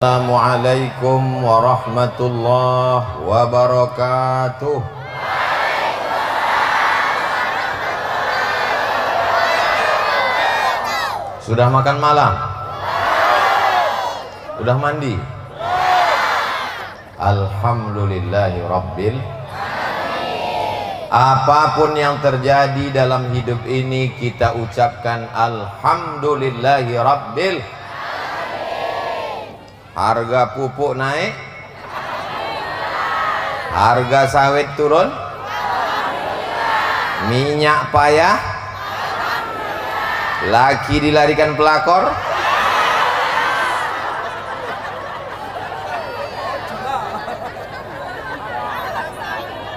Assalamualaikum warahmatullahi wabarakatuh. Sudah makan malam? Sudah mandi? Alhamdulillahi rabbil. Apapun yang terjadi dalam hidup ini kita ucapkan alhamdulillahi rabbil. Harga pupuk naik, harga sawit turun, minyak payah, laki dilarikan pelakor.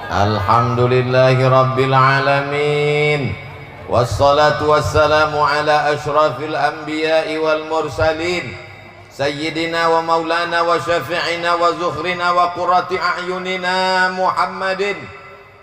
Alhamdulillahi rabbil alamin. Wassalatu wassalamu ala ashrafil anbiya'i wal mursalin Sayyidina wa maulana wa syafi'ina wa zuhrina wa qurrati a'yunina Muhammadin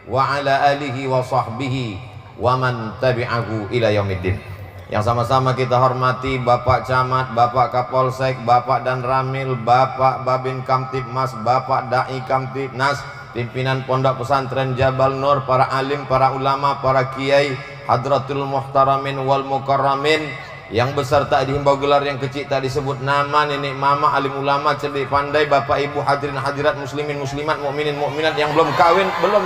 wa ala alihi wa sahbihi wa man tabi'ahu ila yaumiddin. Yang sama-sama kita hormati Bapak Camat, Bapak Kapolsek, Bapak Dan Ramil, Bapak Babin Kamtibmas, Bapak Dai Kamtibnas, pimpinan Pondok Pesantren Jabal Nur, para alim, para ulama, para kiai, hadratul muhtaramin wal mukarramin, yang besar tak dihimbau gelar, yang kecil tak disebut nama, nenek mama, alim ulama, cerdik pandai, bapak ibu, hadirin hadirat, muslimin muslimat, mukminin mukminat, yang belum kawin, belum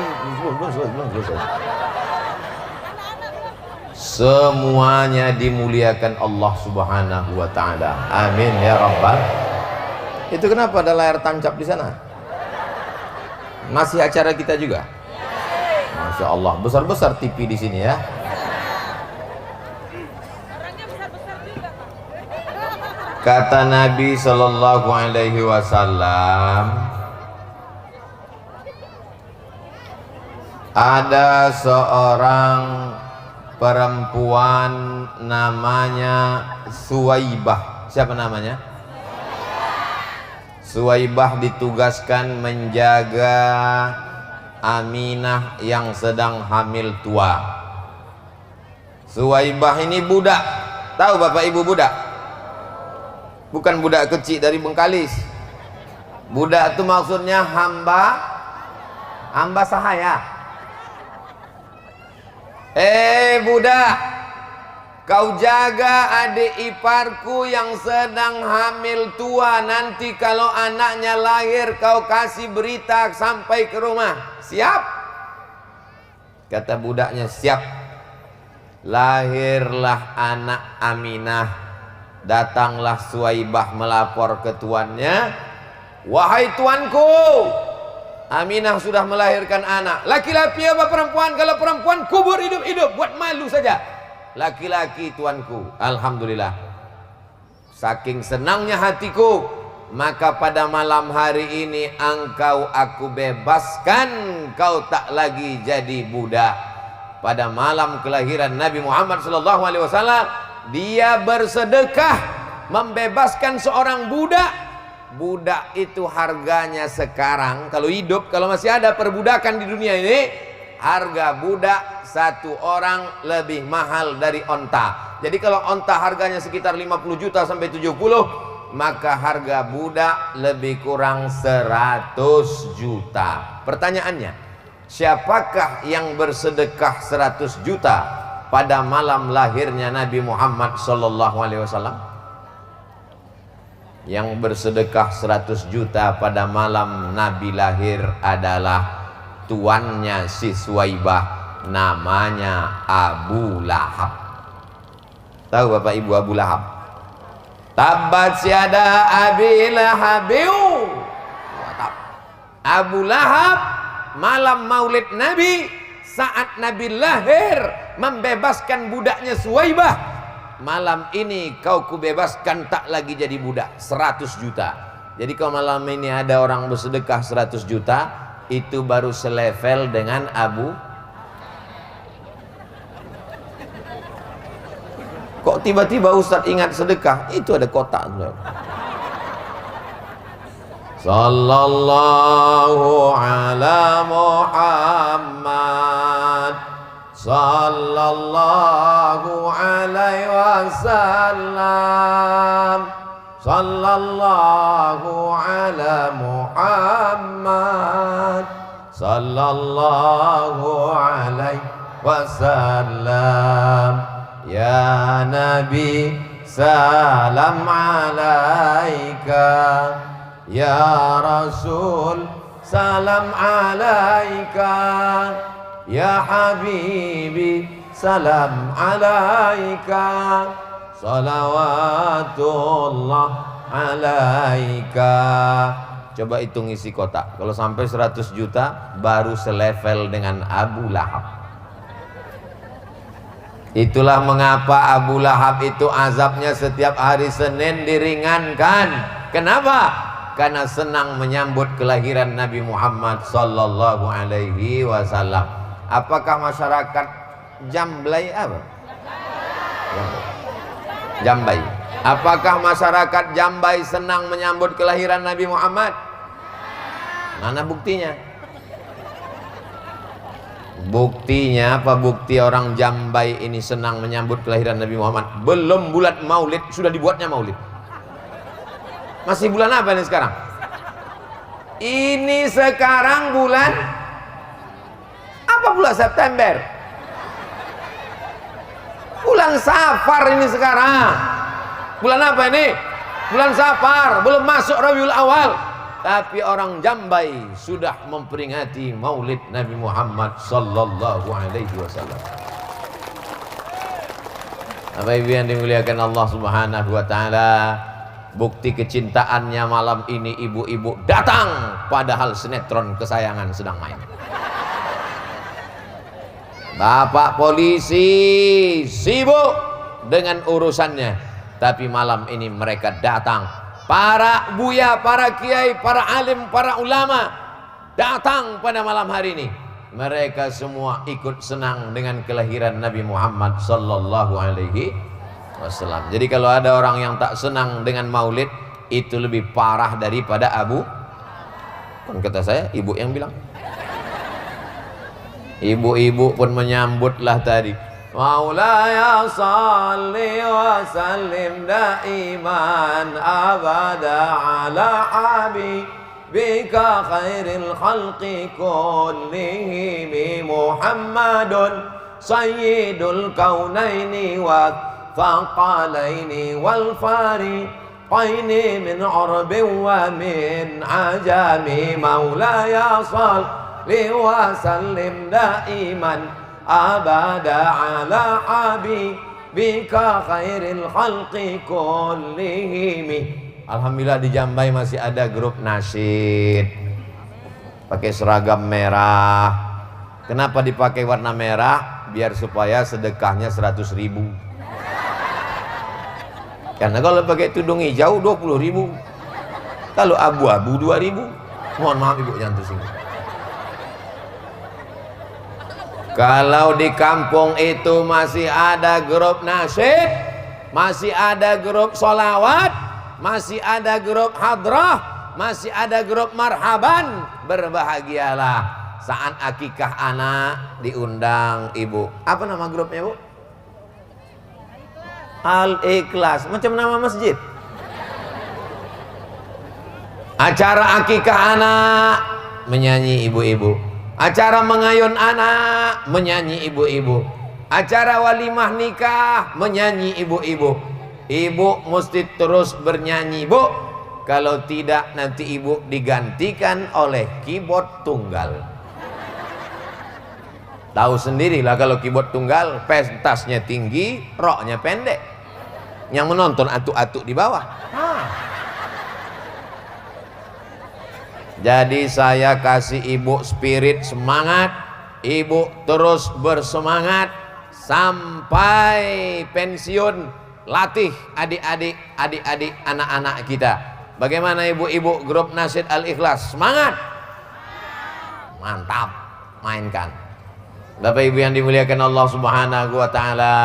semuanya dimuliakan Allah Subhanahu wa taala. Amin ya rabbal. Itu kenapa ada layar tancap di sana? Masih acara kita juga? Masya Allah, besar-besar TV di sini ya. Kata Nabi Sallallahu Alaihi Wasallam, ada seorang perempuan namanya Suwaibah. Siapa namanya? Suwaibah ditugaskan menjaga Aminah yang sedang hamil tua. Suwaibah ini budak. Tahu bapak ibu budak? Bukan budak kecil dari Bengkalis. Budak itu maksudnya hamba sahaya. Budak, kau jaga adik iparku yang sedang hamil tua. Nanti kalau anaknya lahir kau kasih berita sampai ke rumah. Siap? Kata budaknya, siap. Lahirlah anak Aminah. Datanglah Suwaibah melapor ke tuannya, wahai tuanku, Aminah sudah melahirkan anak. Laki-laki apa perempuan? Kalau perempuan kubur hidup-hidup, buat malu saja. Laki-laki tuanku. Alhamdulillah. Saking senangnya hatiku, maka pada malam hari ini engkau aku bebaskan, kau tak lagi jadi budak. Pada malam kelahiran Nabi Muhammad SAW, dia bersedekah membebaskan seorang budak. Budak itu harganya sekarang, kalau hidup, kalau masih ada perbudakan di dunia ini, harga budak satu orang lebih mahal dari onta. Jadi kalau onta harganya sekitar 50 juta sampai 70, maka harga budak lebih kurang 100 juta. Pertanyaannya, siapakah yang bersedekah 100 juta pada malam lahirnya Nabi Muhammad Sallallahu Alaihi Wasallam? Yang bersedekah 100 juta pada malam Nabi lahir adalah tuannya si Suwaibah, namanya Abu Lahab. Tahu bapak ibu Abu Lahab? Tabbat syada Abi Lahabiu. Abu Lahab malam maulid Nabi, saat Nabi lahir, membebaskan budaknya Suwaibah. Malam ini kau kubebaskan, tak lagi jadi budak. 100 juta. Jadi kalau malam ini ada orang bersedekah 100 juta, itu baru selevel dengan Abu. Kok tiba-tiba Ustadz ingat sedekah? Itu ada kotak. Sallallahu ala Muhammad sallallahu alaihi wasallam. sallallahu ala Muhammad sallallahu alaihi wasallam. Ya Nabi salam alaika, ya Rasul salam alaika, ya Habibi salam alaika, salawatullah alaika. Coba hitung isi kotak, kalau sampai 100 juta baru selevel dengan Abu Lahab. Itulah mengapa Abu Lahab itu azabnya setiap hari Senin diringankan. Kenapa? Karena senang menyambut kelahiran Nabi Muhammad sallallahu alaihi wasallam. Apakah masyarakat Jamblay apa? Jambai. Apakah masyarakat Jambai senang menyambut kelahiran Nabi Muhammad? Mana buktinya? Buktinya apa? Bukti orang Jambai ini senang menyambut kelahiran Nabi Muhammad. Belum bulan Maulid sudah dibuatnya Maulid. Masih bulan apa ini sekarang? Ini sekarang bulan apa? Bulan September. Bulan Safar ini sekarang. Bulan apa ini? Bulan Safar. Belum masuk Rabiul Awal. Tapi orang Jambai sudah memperingati Maulid Nabi Muhammad sallallahu alaihi wasallam. Bapak Ibu yang dimuliakan Allah Subhanahu wa taala, bukti kecintaannya malam ini ibu-ibu datang padahal sinetron kesayangan sedang main. Bapak polisi sibuk dengan urusannya, tapi malam ini mereka datang. Para buya, para kiai, para alim, para ulama datang pada malam hari ini. Mereka semua ikut senang dengan kelahiran Nabi Muhammad sallallahu alaihi wasallam. Jadi kalau ada orang yang tak senang dengan Maulid, itu lebih parah daripada Abu. Kan kata saya, ibu yang bilang. Ibu-ibu pun menyambutlah tadi. Maulaya salli wa sallim daiman abada ala habibika khairil khalqi kullihim Muhammadun sayyidul kaunaini wa thaqalaini wal fariqaini min arbin wa min ajami. Maulaya salli wa sallim daiman abada ala habibika khairil khalqi kullihim. Alhamdulillah di Jambai masih ada grup nasyid pakai seragam merah. Kenapa dipakai warna merah? Biar supaya sedekahnya 100.000. Karena kalau pakai tudung hijau 20.000, kalau abu-abu 2.000. Mohon maaf ibu yang tersinggung. Kalau di kampung itu masih ada grup nasyid, masih ada grup solawat, masih ada grup hadrah, masih ada grup marhaban, berbahagialah saat akikah anak diundang ibu. Apa nama grupnya bu? Al-Ikhlas, macam nama masjid. Acara akikah anak menyanyi ibu-ibu. Acara mengayun anak menyanyi ibu-ibu. Acara walimah nikah menyanyi ibu-ibu. Ibu mesti terus bernyanyi bu. Kalau tidak nanti ibu digantikan oleh keyboard tunggal. Tahu sendirilah kalau keyboard tunggal, pentasnya tinggi, roknya pendek. Yang menonton atuk-atuk di bawah. Jadi saya kasih ibu spirit semangat, ibu terus bersemangat sampai pensiun, latih adik-adik, anak-anak kita. Bagaimana ibu-ibu grup nasyid Al-Ikhlas? Semangat, mantap, mainkan. Bapak Ibu yang dimuliakan Allah Subhanahu wa taala,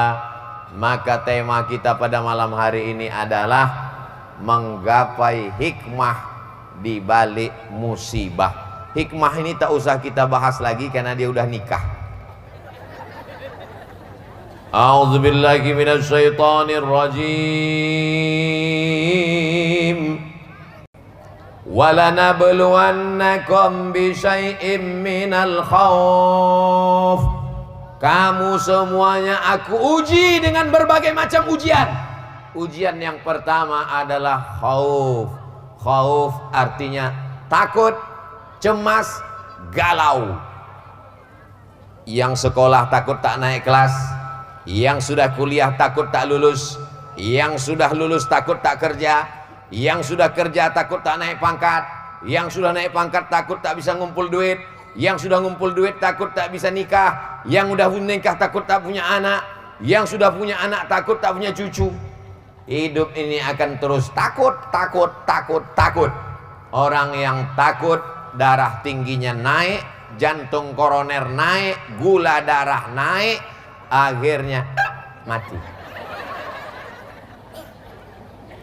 maka tema kita pada malam hari ini adalah menggapai hikmah di balik musibah. Hikmah ini tak usah kita bahas lagi karena dia udah nikah. A'udzu billahi minasy syaithanir rajim. Walanabluwannakum bisyai'im minal khauf. Kamu semuanya aku uji dengan berbagai macam ujian. Ujian yang pertama adalah khauf. Khauf artinya takut, cemas, galau. Yang sekolah takut tak naik kelas, yang sudah kuliah takut tak lulus, yang sudah lulus takut tak kerja, yang sudah kerja takut tak naik pangkat, yang sudah naik pangkat takut tak bisa ngumpul duit, yang sudah ngumpul duit takut tak bisa nikah, yang udah nikah takut tak punya anak, yang sudah punya anak takut tak punya cucu. Hidup ini akan terus takut, takut, takut, takut. Orang yang takut darah tingginya naik, jantung koroner naik, gula darah naik, akhirnya mati.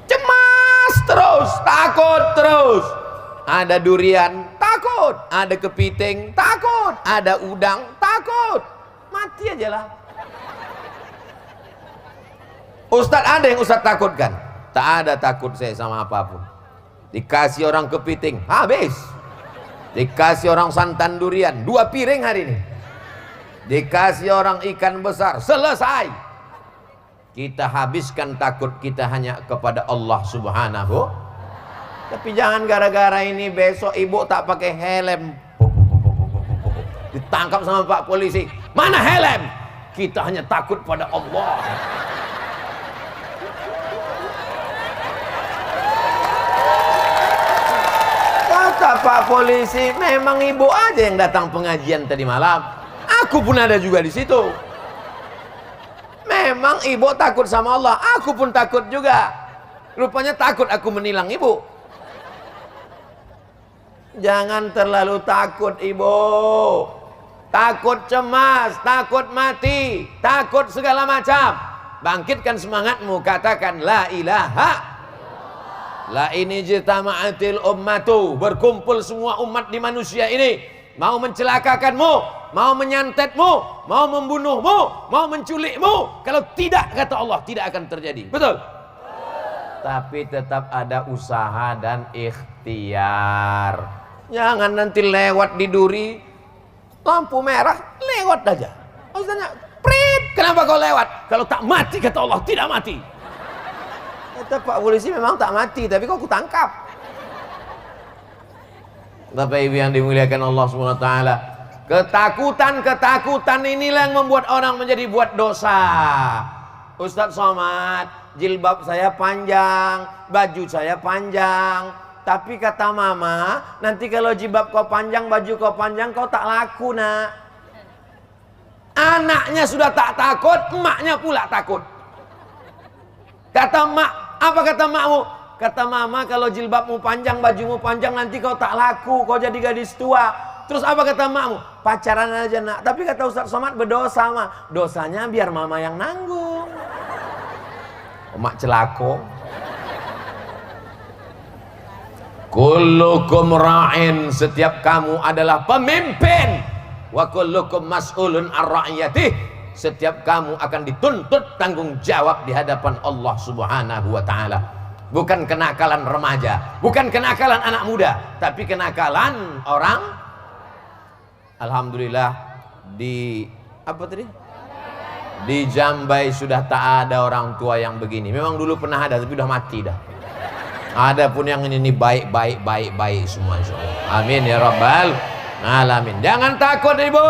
Cemas terus, takut terus. Ada durian, takut. Ada kepiting, takut. Ada udang, takut. Mati aja lah. Ustadz, ada yang Ustadz takutkan? Tak ada takut saya sama apapun. Dikasih orang kepiting, habis. Dikasih orang santan durian, 2 piring hari ini. Dikasih orang ikan besar, selesai. Kita habiskan takut kita hanya kepada Allah Subhanahu. Tapi jangan gara-gara ini besok ibu tak pakai helm, ditangkap sama Pak Polisi. Mana helm? Kita hanya takut pada Allah. Kata Pak Polisi, memang ibu aja yang datang pengajian tadi malam. Aku pun ada juga di situ. Memang ibu takut sama Allah, aku pun takut juga. Rupanya takut aku menilang ibu. Jangan terlalu takut ibu. Takut cemas, takut mati, takut segala macam. Bangkitkan semangatmu, katakan la ilaha. La ini jitama'atil ummatu, berkumpul semua umat di manusia ini, mau mencelakakanmu, mau menyantetmu, mau membunuhmu, mau menculikmu. Kalau tidak, kata Allah, tidak akan terjadi. Betul? Tapi tetap ada usaha dan ikhtiar. Jangan nanti lewat di duri, lampu merah, lewat aja. Maksudnya, prit, kenapa kau lewat? Kalau tak mati, kata Allah, tidak mati. Kata Pak Polisi, memang tak mati, tapi kok aku tangkap. Bapak Ibu yang dimuliakan Allah SWT, ketakutan inilah yang membuat orang menjadi buat dosa. Ustadz Somad, jilbab saya panjang, baju saya panjang, tapi kata mama, nanti kalau jilbab kau panjang, baju kau panjang, kau tak laku nak. Anaknya sudah tak takut, emaknya pula takut. Kata mak, apa kata makmu? Kata mama, kalau jilbabmu panjang, bajumu panjang, nanti kau tak laku, kau jadi gadis tua. Terus apa kata makmu? Pacaran aja nak. Tapi kata Ustadz Somad, berdosa mah. Dosanya biar mama yang nanggung. Mak celako. Kullukum ra'in, setiap kamu adalah pemimpin. Wa kullukum mas'ulun ar-ra'iyatih. Setiap kamu akan dituntut tanggung jawab di hadapan Allah Subhanahu wa ta'ala. Bukan kenakalan remaja, bukan kenakalan anak muda, tapi kenakalan orang. Alhamdulillah di apa tadi? Di Jambai sudah tak ada orang tua yang begini. Memang dulu pernah ada, tapi udah mati dah. Ada pun yang ini baik semua, insyaallah. Amin ya rabbal alamin. Jangan takut ibu.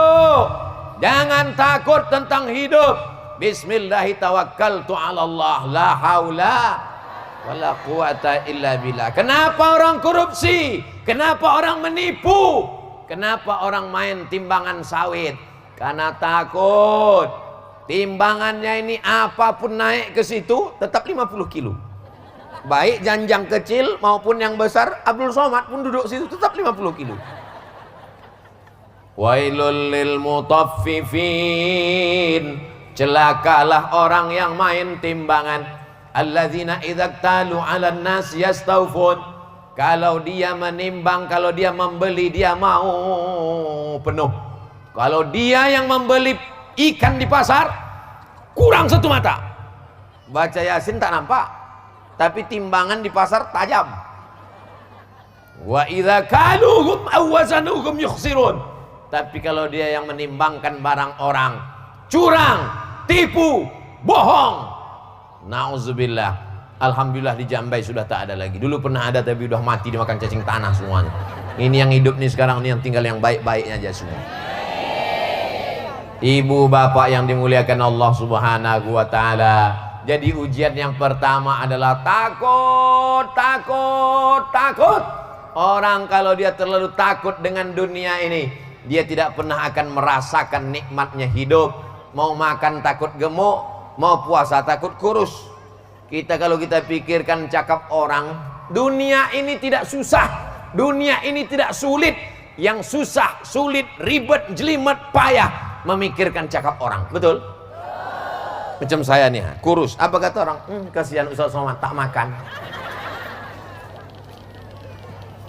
Jangan takut tentang hidup. Bismillahi tawakkaltu ala Allah, la haula wala quwata illa billah. Kenapa orang korupsi? Kenapa orang menipu? Kenapa orang main timbangan sawit? Karena takut. Timbangannya ini apapun naik ke situ tetap 50 kilo. Baik janjang kecil maupun yang besar, Abdul Somad pun duduk situ tetap 50 kilo. Wailul lil mutaffifin, celakalah orang yang main timbangan. Alladzina idza talu 'alan nas yastawfun, kalau dia menimbang, kalau dia membeli, dia mau penuh. Kalau dia yang membeli ikan di pasar, kurang satu mata. Baca Yasin tak nampak, tapi timbangan di pasar tajam. Wa idza kaluhum aw wazanuhum yukhsirun. Tapi kalau dia yang menimbangkan barang orang, curang, tipu, bohong, nauzubillah. Alhamdulillah di Jambai sudah tak ada lagi. Dulu pernah ada tapi udah mati dimakan cacing tanah semuanya. Ini yang hidup nih sekarang, ini yang tinggal yang baik-baiknya aja semua. Ibu bapak yang dimuliakan Allah Subhanahu wa taala. Jadi ujian yang pertama adalah takut, takut, takut. Orang kalau dia terlalu takut dengan dunia ini, dia tidak pernah akan merasakan nikmatnya hidup. Mau makan takut gemuk, mau puasa takut kurus. Kita kalau kita pikirkan cakap orang, dunia ini tidak susah, dunia ini tidak sulit. Yang susah, sulit, ribet, jelimet, payah memikirkan cakap orang. Betul? Macam saya nih, kurus. Apa kata orang? Kasihan Ustaz Somad tak makan.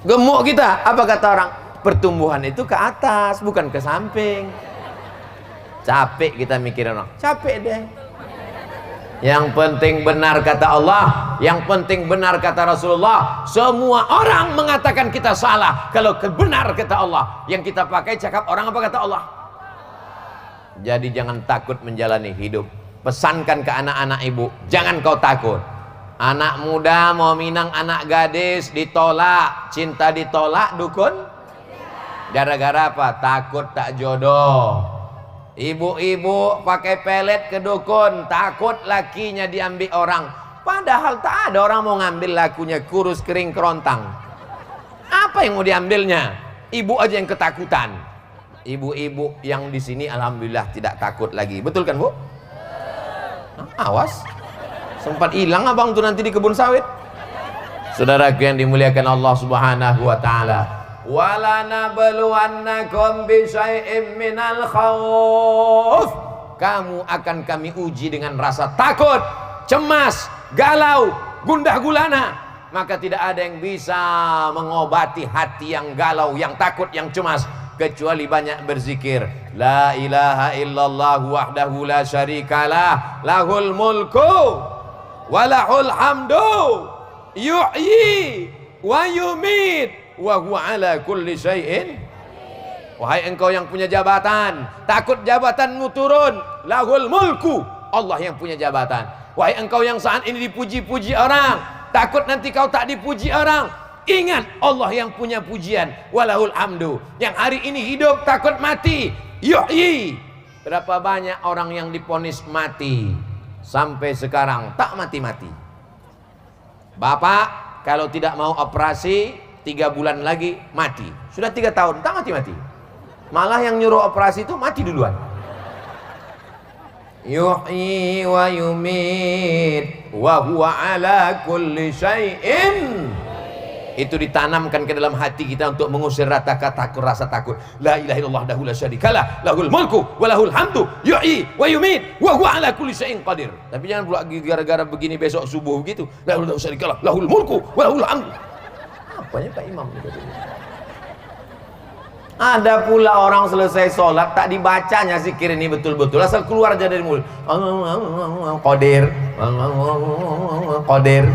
Gemuk kita. Apa kata orang? Pertumbuhan itu ke atas, bukan ke samping. Capek kita mikirin orang. Capek deh. Yang penting benar kata Allah, yang penting benar kata Rasulullah. Semua orang mengatakan kita salah. Kalau benar kata Allah, yang kita pakai cakap orang apa kata Allah. Jadi jangan takut menjalani hidup. Pesankan ke anak-anak ibu, jangan kau takut. Anak muda mau minang anak gadis ditolak, cinta ditolak, dukun. Gara-gara apa? Takut tak jodoh. Ibu-ibu pakai pelet ke dukun, takut lakinya diambil orang. Padahal tak ada orang mau ngambil lakunya, kurus kering kerontang. Apa yang mau diambilnya? Ibu aja yang ketakutan. Ibu-ibu yang di sini alhamdulillah tidak takut lagi. Betul kan, Bu? Awas, sempat hilang abang tuh nanti di kebun sawit. Saudaraku yang dimuliakan Allah Subhanahu wa taala, wala nabluwannakum bi syai'im minal khauf. Kamu akan kami uji dengan rasa takut, cemas, galau, gundah gulana. Maka tidak ada yang bisa mengobati hati yang galau, yang takut, yang cemas, kecuali banyak berzikir. La ilaha illallah wahdahu la syarikalah, lahul mulku wa lahul hamdu, yuhyi wa yumit wa huwa ala kulli syai'in. Wahai engkau yang punya jabatan, takut jabatanmu turun. Lahul mulku, Allah yang punya jabatan. Wahai engkau yang saat ini dipuji-puji orang, takut nanti kau tak dipuji orang, ingat Allah yang punya pujian. Walahul hamdu, yang hari ini hidup takut mati. Yuhyi. Berapa banyak orang yang diponis mati sampai sekarang tak mati-mati. Bapak kalau tidak mau operasi 3 bulan lagi mati. Sudah 3 tahun tak mati-mati. Malah yang nyuruh operasi itu mati duluan. Yuhyi wa yumit wa huwa ala kulli syai'in. Itu ditanamkan ke dalam hati kita untuk mengusir rasa takut. La ilaha illallah wahdahu la syarikalah, lahul mulku wa lahul hamdu, yuhyi wa yumit wa huwa ala kulli syai'in qadir. Tapi jangan pula gara-gara begini besok subuh begitu. La ilaha syarikalah, lahul mulku wa lahul hamdu. Apanya Pak Imam itu? Ada pula orang selesai sholat tak dibacanya zikir ini betul-betul, asal keluar aja dari mulut. Qadir, qadir,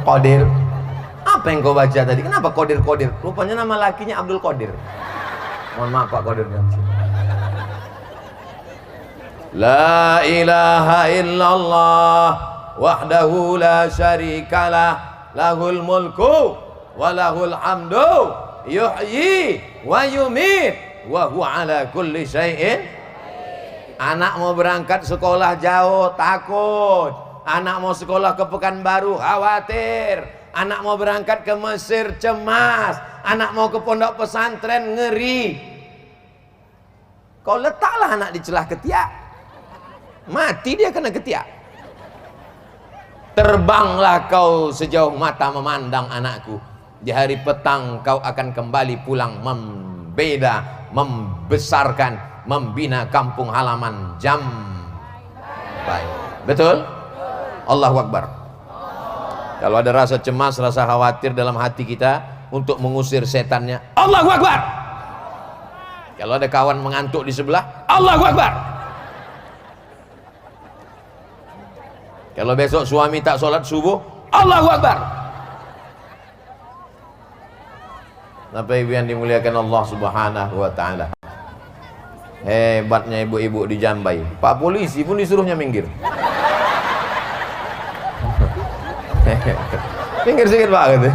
qadir. Apa yang kau baca tadi? Kenapa Qadir? Rupanya nama lakinya Abdul Qadir. Mohon maaf Pak Qadir. La ilaha illallah wahdahu la syarikalah, lahul mulku wa lahul hamdu, yuhyi wa yumit wa huwa ala kulli syai'in. Anak mau berangkat sekolah jauh takut. Anak mau sekolah ke Pekanbaru khawatir. Anak mau berangkat ke Mesir cemas. Anak mau ke pondok pesantren ngeri. Kau letaklah anak di celah ketiak, mati dia kena ketiak. Terbanglah kau sejauh mata memandang anakku. Di hari petang kau akan kembali pulang membeda, membesarkan, membina kampung halaman Jambai. Betul? Allahu Akbar. Kalau ada rasa cemas, rasa khawatir dalam hati kita untuk mengusir setannya, Allahu Akbar. Kalau ada kawan mengantuk di sebelah, Allahu Akbar. Kalau besok suami tak sholat subuh, Allahu Akbar. Bapak ibu yang dimuliakan Allah subhanahu wa ta'ala, hebatnya ibu-ibu di Jambai. Pak polisi pun disuruhnya minggir. Minggir sedikit Pak gitu.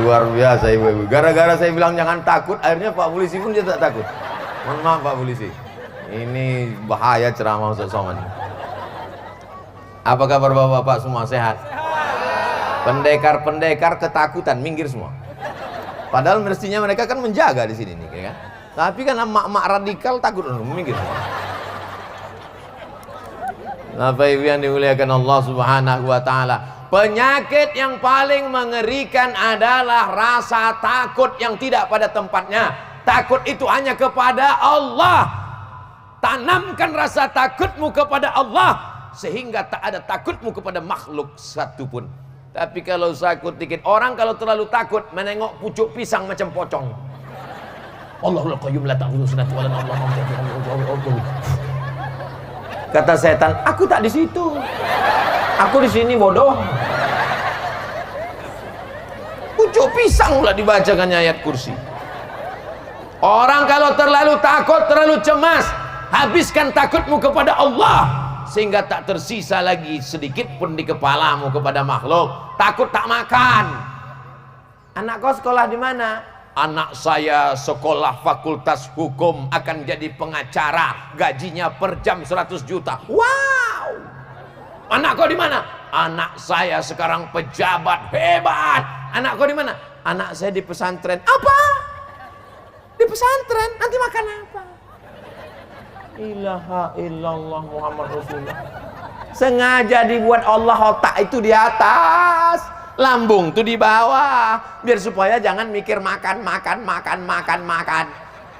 Luar biasa ibu-ibu. Gara-gara saya bilang jangan takut, akhirnya Pak polisi pun dia tak takut. Mohon maaf Pak polisi, ini bahaya ceramah Ustaz Somad. Apa kabar bapak-bapak semua, sehat? Pendekar-pendekar ketakutan minggir semua. Padahal mestinya mereka kan menjaga di sini nih, kan? Tapi kan emak-emak radikal takut minggir semua. Bapak ibu yang dimuliakan Allah subhanahu wa ta'ala, penyakit yang paling mengerikan adalah rasa takut yang tidak pada tempatnya. Takut itu hanya kepada Allah. Tanamkan rasa takutmu kepada Allah, sehingga tak ada takutmu kepada makhluk satupun. Tapi kalau takut dikit, orang kalau terlalu takut menengok pucuk pisang macam pocong. Allahul qayyum la ta'khudhuhu sinatun wa la nawm. Kata setan, aku tak di situ. Aku di sini bodoh. Pucuk pisang pula dibacakannya ayat kursi. Orang kalau terlalu takut, terlalu cemas, habiskan takutmu kepada Allah, sehingga tak tersisa lagi sedikit pun di kepalamu kepada makhluk. Takut tak makan. Anak kau sekolah di mana? Anak saya sekolah fakultas hukum, akan jadi pengacara, gajinya per jam 100 juta. Wow. Anak kau di mana? Anak saya sekarang pejabat hebat. Anak kau di mana? Anak saya di pesantren. Apa? Di pesantren, nanti makan apa? Ilaha illallah Muhammad Rasulullah. Sengaja dibuat Allah otak itu di atas, lambung tuh di bawah, biar supaya jangan mikir makan.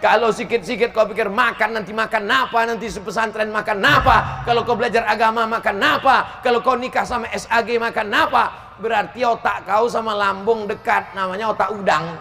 Kalau sikit-sikit kau pikir makan, nanti makan apa? Nanti pesantren makan apa? Kalau kau belajar agama makan apa? Kalau kau nikah sama SAG makan apa? Berarti otak kau sama lambung dekat, namanya otak udang.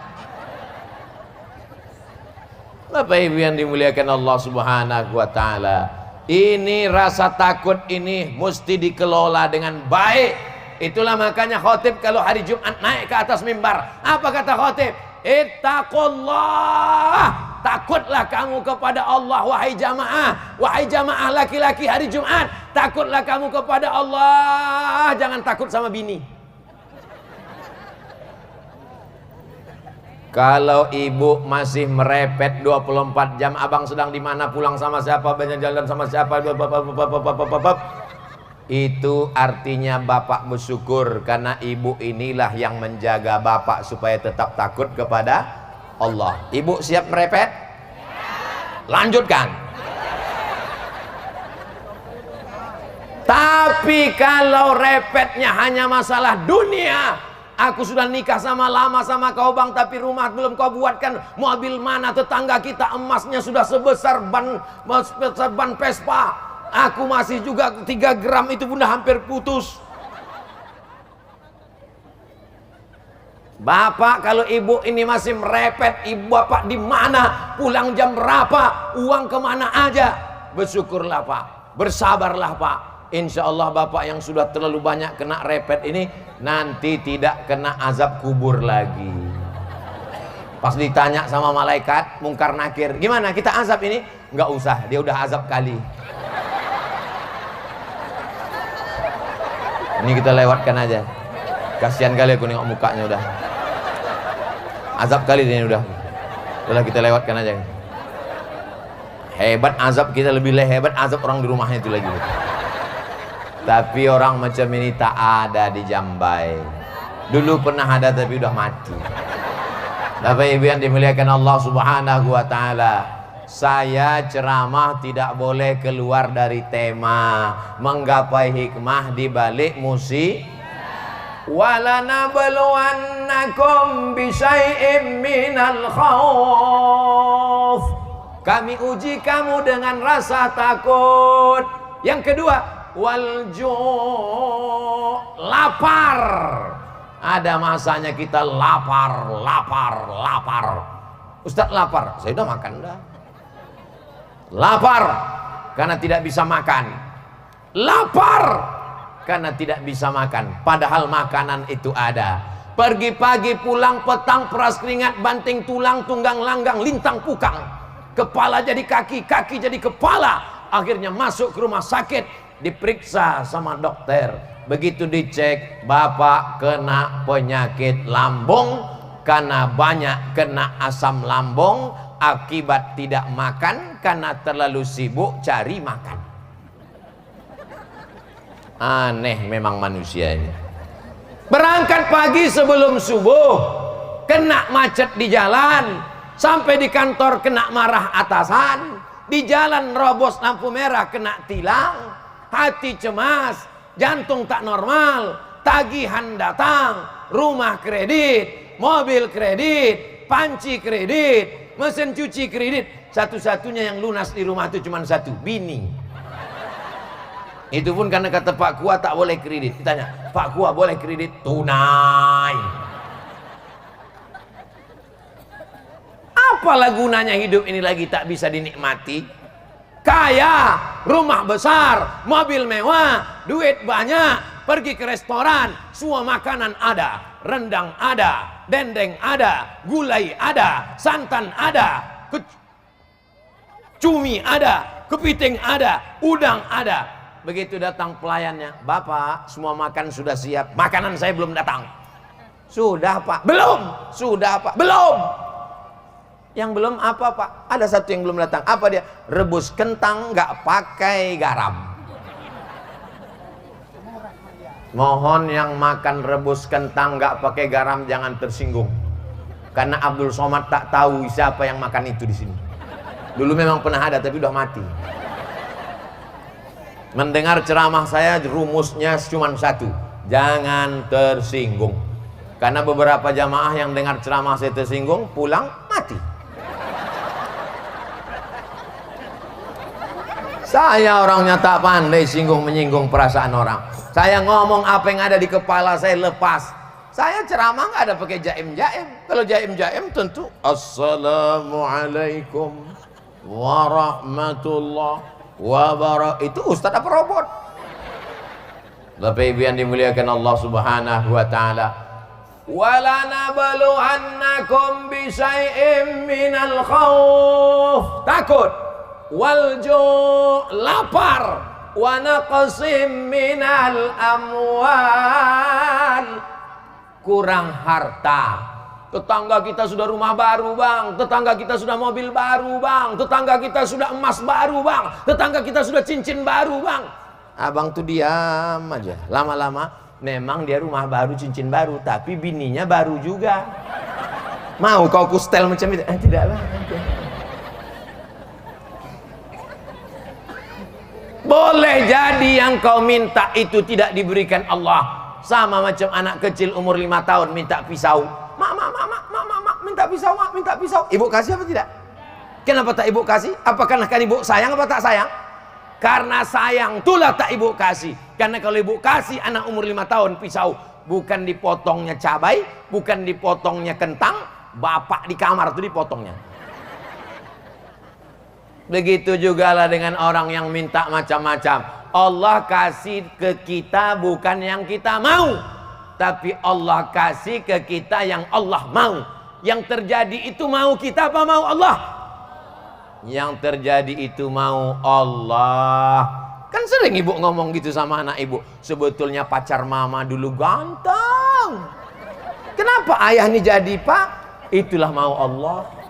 Bapak ibu yang dimuliakan Allah subhanahu wa ta'ala, ini rasa takut ini mesti dikelola dengan baik. Itulah makanya khotib kalau hari Jumat naik ke atas mimbar, apa kata khotib? Ittaqullah, takutlah kamu kepada Allah wahai jamaah. Wahai jamaah laki-laki hari Jumat, takutlah kamu kepada Allah, jangan takut sama bini. Kalau ibu masih merepet 24 jam, abang sedang di mana, pulang sama siapa, banyak jalan sama siapa, itu artinya bapak bersyukur, karena ibu inilah yang menjaga bapak supaya tetap takut kepada Allah. Ibu siap merepet? Lanjutkan. Tapi kalau repetnya hanya masalah dunia, aku sudah nikah sama lama sama kau bang, tapi rumah belum kau buatkan. Mobil mana tetangga kita emasnya sudah sebesar ban Vespa. Aku masih juga 3 gram itu bunda hampir putus. Bapak kalau ibu ini masih merepet, ibu bapak di mana, pulang jam berapa, uang kemana aja, bersyukurlah pak, bersabarlah pak. Insya Allah bapak yang sudah terlalu banyak kena repet ini nanti tidak kena azab kubur lagi. Pas ditanya sama malaikat mungkar nakir, gimana kita azab ini? Nggak usah, dia udah azab kali. Ini kita lewatkan aja. Kasihan kali aku nengok mukanya udah. Azab kali ini udah. Udah kita lewatkan aja. Hebat azab kita, lebih hebat azab orang di rumahnya itu lagi. Tapi orang macam ini tak ada di Jambai. Dulu pernah ada tapi udah mati. Bapak ibu yang dimuliakan Allah subhanahu wa ta'ala, saya ceramah tidak boleh keluar dari tema, menggapai hikmah di balik musik. Walanabluwannakum bisyai'im minal khauf, kami uji kamu dengan rasa takut. Yang kedua, lapar. Ada masanya kita lapar. Ustadz lapar, saya udah makan dah. Lapar karena tidak bisa makan. Lapar karena tidak bisa makan, padahal makanan itu ada. Pergi pagi pulang petang, peras keringat, banting tulang, tunggang langgang, lintang pukang, kepala jadi kaki, kaki jadi kepala. Akhirnya masuk ke rumah sakit, diperiksa sama dokter. Begitu dicek, bapak kena penyakit lambung karena banyak kena asam lambung akibat tidak makan karena terlalu sibuk cari makan. Aneh memang manusia ini. Berangkat pagi sebelum subuh, kena macet di jalan, sampai di kantor kena marah atasan, di jalan robos lampu merah kena tilang, hati cemas, jantung tak normal, tagihan datang, rumah kredit, mobil kredit, panci kredit, mesin cuci kredit. Satu-satunya yang lunas di rumah itu cuma satu, bini. Itu pun karena kata Pak Kua tak boleh kredit. Ditanya, Pak Kua boleh kredit? Tunai. Apalah gunanya hidup ini lagi tak bisa dinikmati? Kaya, rumah besar, mobil mewah, duit banyak, pergi ke restoran, semua makanan ada, rendang ada, dendeng ada, gulai ada, santan ada, cumi ada, kepiting ada, udang ada. Begitu datang pelayannya, Bapak semua makan sudah siap, makanan saya belum datang. Sudah Pak, belum. Sudah Pak, belum. Yang belum apa Pak? Ada satu yang belum datang. Apa dia? Rebus kentang nggak pakai garam. Mohon yang makan rebus kentang nggak pakai garam jangan tersinggung, karena Abdul Somad tak tahu siapa yang makan itu di sini. Dulu memang pernah ada tapi udah mati. Mendengar ceramah saya rumusnya cuma satu, jangan tersinggung. Karena beberapa jamaah yang dengar ceramah saya tersinggung, pulang mati. Saya orangnya tak pandai singgung menyinggung perasaan orang. Saya ngomong apa yang ada di kepala saya lepas. Saya ceramah nggak ada pakai jaim-jaim. Kalau jaim-jaim tentu Assalamualaikum warahmatullahi wabarakatuh. Itu ustadz apa robot? Bapak Ibu yang dimuliakan Allah Subhanahu wa taala. Walanabluwannakum bisyai'im minal khauf, takut, wal ju', lapar, wa naqsim minal amwal, kurang harta. Tetangga kita sudah rumah baru bang, tetangga kita sudah mobil baru bang, tetangga kita sudah emas baru bang, tetangga kita sudah cincin baru bang. Abang tuh diam aja. Lama-lama memang dia rumah baru, cincin baru, tapi bininya baru juga. Mau kau kustel macam itu? Tidaklah. Boleh jadi yang kau minta itu tidak diberikan Allah. Sama macam anak kecil umur 5 tahun minta pisau. Mak, minta pisau, mak, minta pisau. Ibu kasih apa tidak? Kenapa tak ibu kasih? Apa karena kan ibu sayang apa tak sayang? Karena sayang itulah tak ibu kasih. Karena kalau ibu kasih anak umur 5 tahun pisau, bukan dipotongnya cabai, bukan dipotongnya kentang, bapak di kamar itu dipotongnya. Begitu juga lah dengan orang yang minta macam-macam. Allah kasih ke kita bukan yang kita mau, tapi Allah kasih ke kita yang Allah mau. Yang terjadi itu mau kita apa mau Allah? Yang terjadi itu mau Allah. Kan sering ibu ngomong gitu sama anak ibu, sebetulnya pacar mama dulu ganteng, kenapa ayah ini jadi pak? Itulah mau Allah.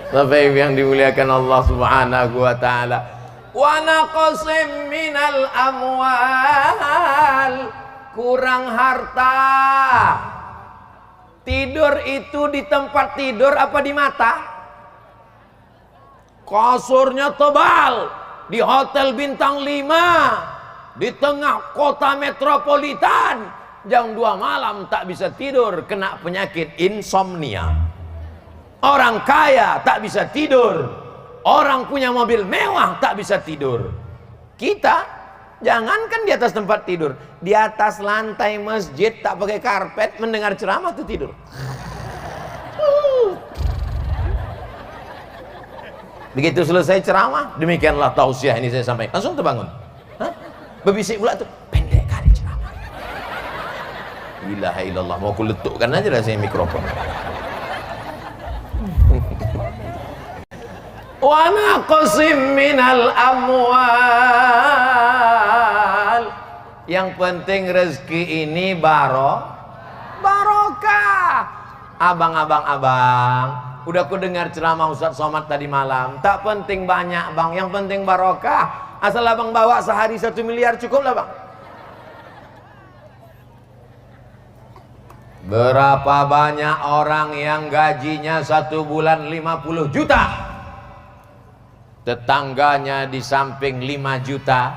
Bapak Ibu yang dimuliakan Allah Subhanahu wa taala. Wa naqsim minal amwal, kurang harta. Tidur itu di tempat tidur apa di mata? Kasurnya tebal di hotel bintang 5 di tengah kota metropolitan, jam 2 malam tak bisa tidur, kena penyakit insomnia. Orang kaya tak bisa tidur, orang punya mobil mewah tak bisa tidur. Kita jangankan di atas tempat tidur, di atas lantai masjid tak pakai karpet mendengar ceramah tuh tidur. Begitu selesai ceramah, demikianlah tausiah ini saya sampaikan, langsung terbangun. Hah? Berbisik pula tuh, pendek kali ceramah. Ilaha illallah, mau kuletukkan aja rasanya mikrofon. Wa naqsim minal amwal. Yang penting rezeki ini barokah. Abang, udah ku dengar ceramah Ustaz Somad tadi malam. Tak penting banyak bang, yang penting barokah. Asal abang bawa sehari 1 miliar cukup lah bang. Berapa banyak orang yang gajinya 1 bulan 50 juta, tetangganya di samping 5 juta,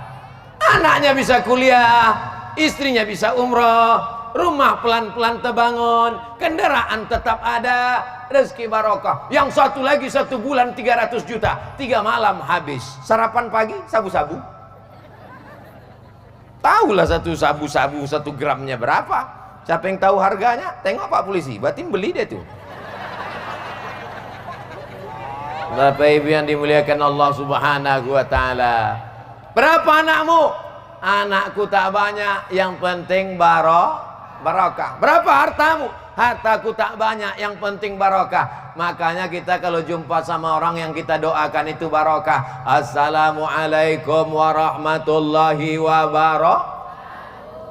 anaknya bisa kuliah, istrinya bisa umroh, rumah pelan-pelan terbangun, kendaraan tetap ada, rezeki barokah. Yang satu lagi 1 bulan 300 juta, 3 malam habis. Sarapan pagi sabu-sabu. Tahulah satu sabu-sabu 1 gramnya berapa. Siapa yang tahu harganya? Tengok Pak Polisi, berarti beli dia tuh. Bapak Ibu yang dimuliakan Allah Subhanahu wa taala. Berapa anakmu? Anakku tak banyak, yang penting barokah. Berapa hartamu? Hartaku tak banyak, yang penting barokah. Makanya kita kalau jumpa sama orang yang kita doakan itu barokah. Assalamualaikum warahmatullahi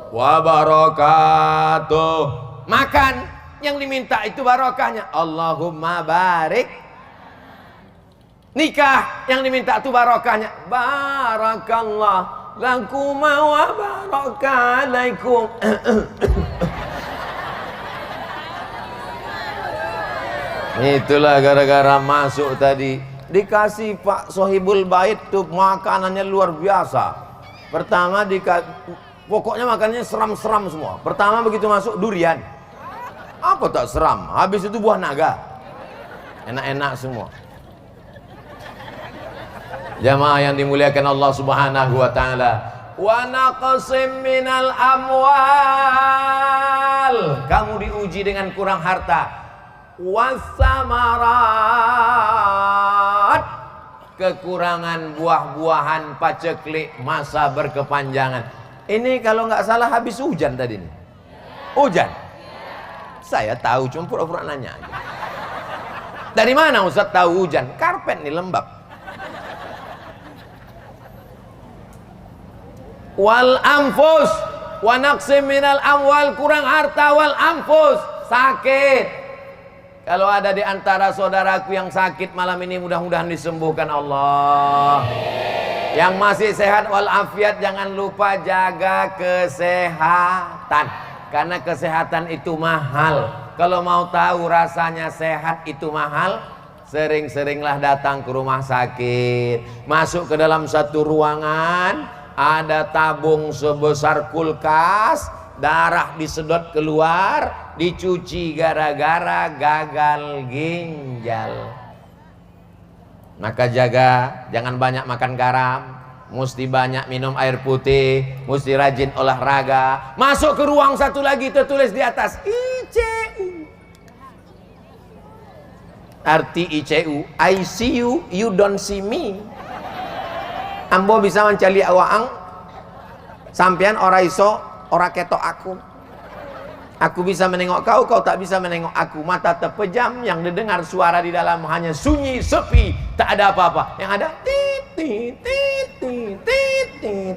wabarakatuh. Makan, yang diminta itu barokahnya. Allahumma barik. Nikah, yang diminta itu barokahnya. Barakallah lakum wa barakalaikum. Itulah gara-gara masuk tadi dikasih Pak Sohibul Bait tuh makanannya luar biasa. Pertama pokoknya makanannya seram-seram semua. Pertama begitu masuk durian. Apa tak seram? Habis itu buah naga. Enak-enak semua. Jamaah yang dimuliakan Allah Subhanahu wa taala. Wa naqsim minal amwal. Kamu diuji dengan kurang harta. Wasamarat. Kekurangan buah-buahan paceklik masa berkepanjangan. Ini kalau nggak salah habis hujan tadi nih. Hujan. Saya tahu, cuma pura-pura nanya aja. Dari mana Ustaz tahu hujan? Karpet nih lembab. Wal anfus wa naqsim minal amwal, kurang harta, wal anfus, sakit. Kalau ada di antara saudaraku yang sakit malam ini, mudah-mudahan disembuhkan Allah. Yang masih sehat wal afiat, jangan lupa jaga kesehatan, karena kesehatan itu mahal. Kalau mau tahu rasanya sehat itu mahal, sering-seringlah datang ke rumah sakit. Masuk ke dalam satu ruangan, ada tabung sebesar kulkas, darah disedot keluar, dicuci gara-gara gagal ginjal. Maka jaga, jangan banyak makan garam, mesti banyak minum air putih, mesti rajin olahraga. Masuk ke ruang satu lagi, tertulis di atas ICU. Arti ICU, I see you, you don't see me. Ambo bisa mencari awaang, sampean ora iso, ora ketok aku. Aku bisa menengok kau, kau tak bisa menengok aku. Mata terpejam, yang didengar suara di dalam hanya sunyi, sepi, tak ada apa-apa. Yang ada tit tit tit tit tit tit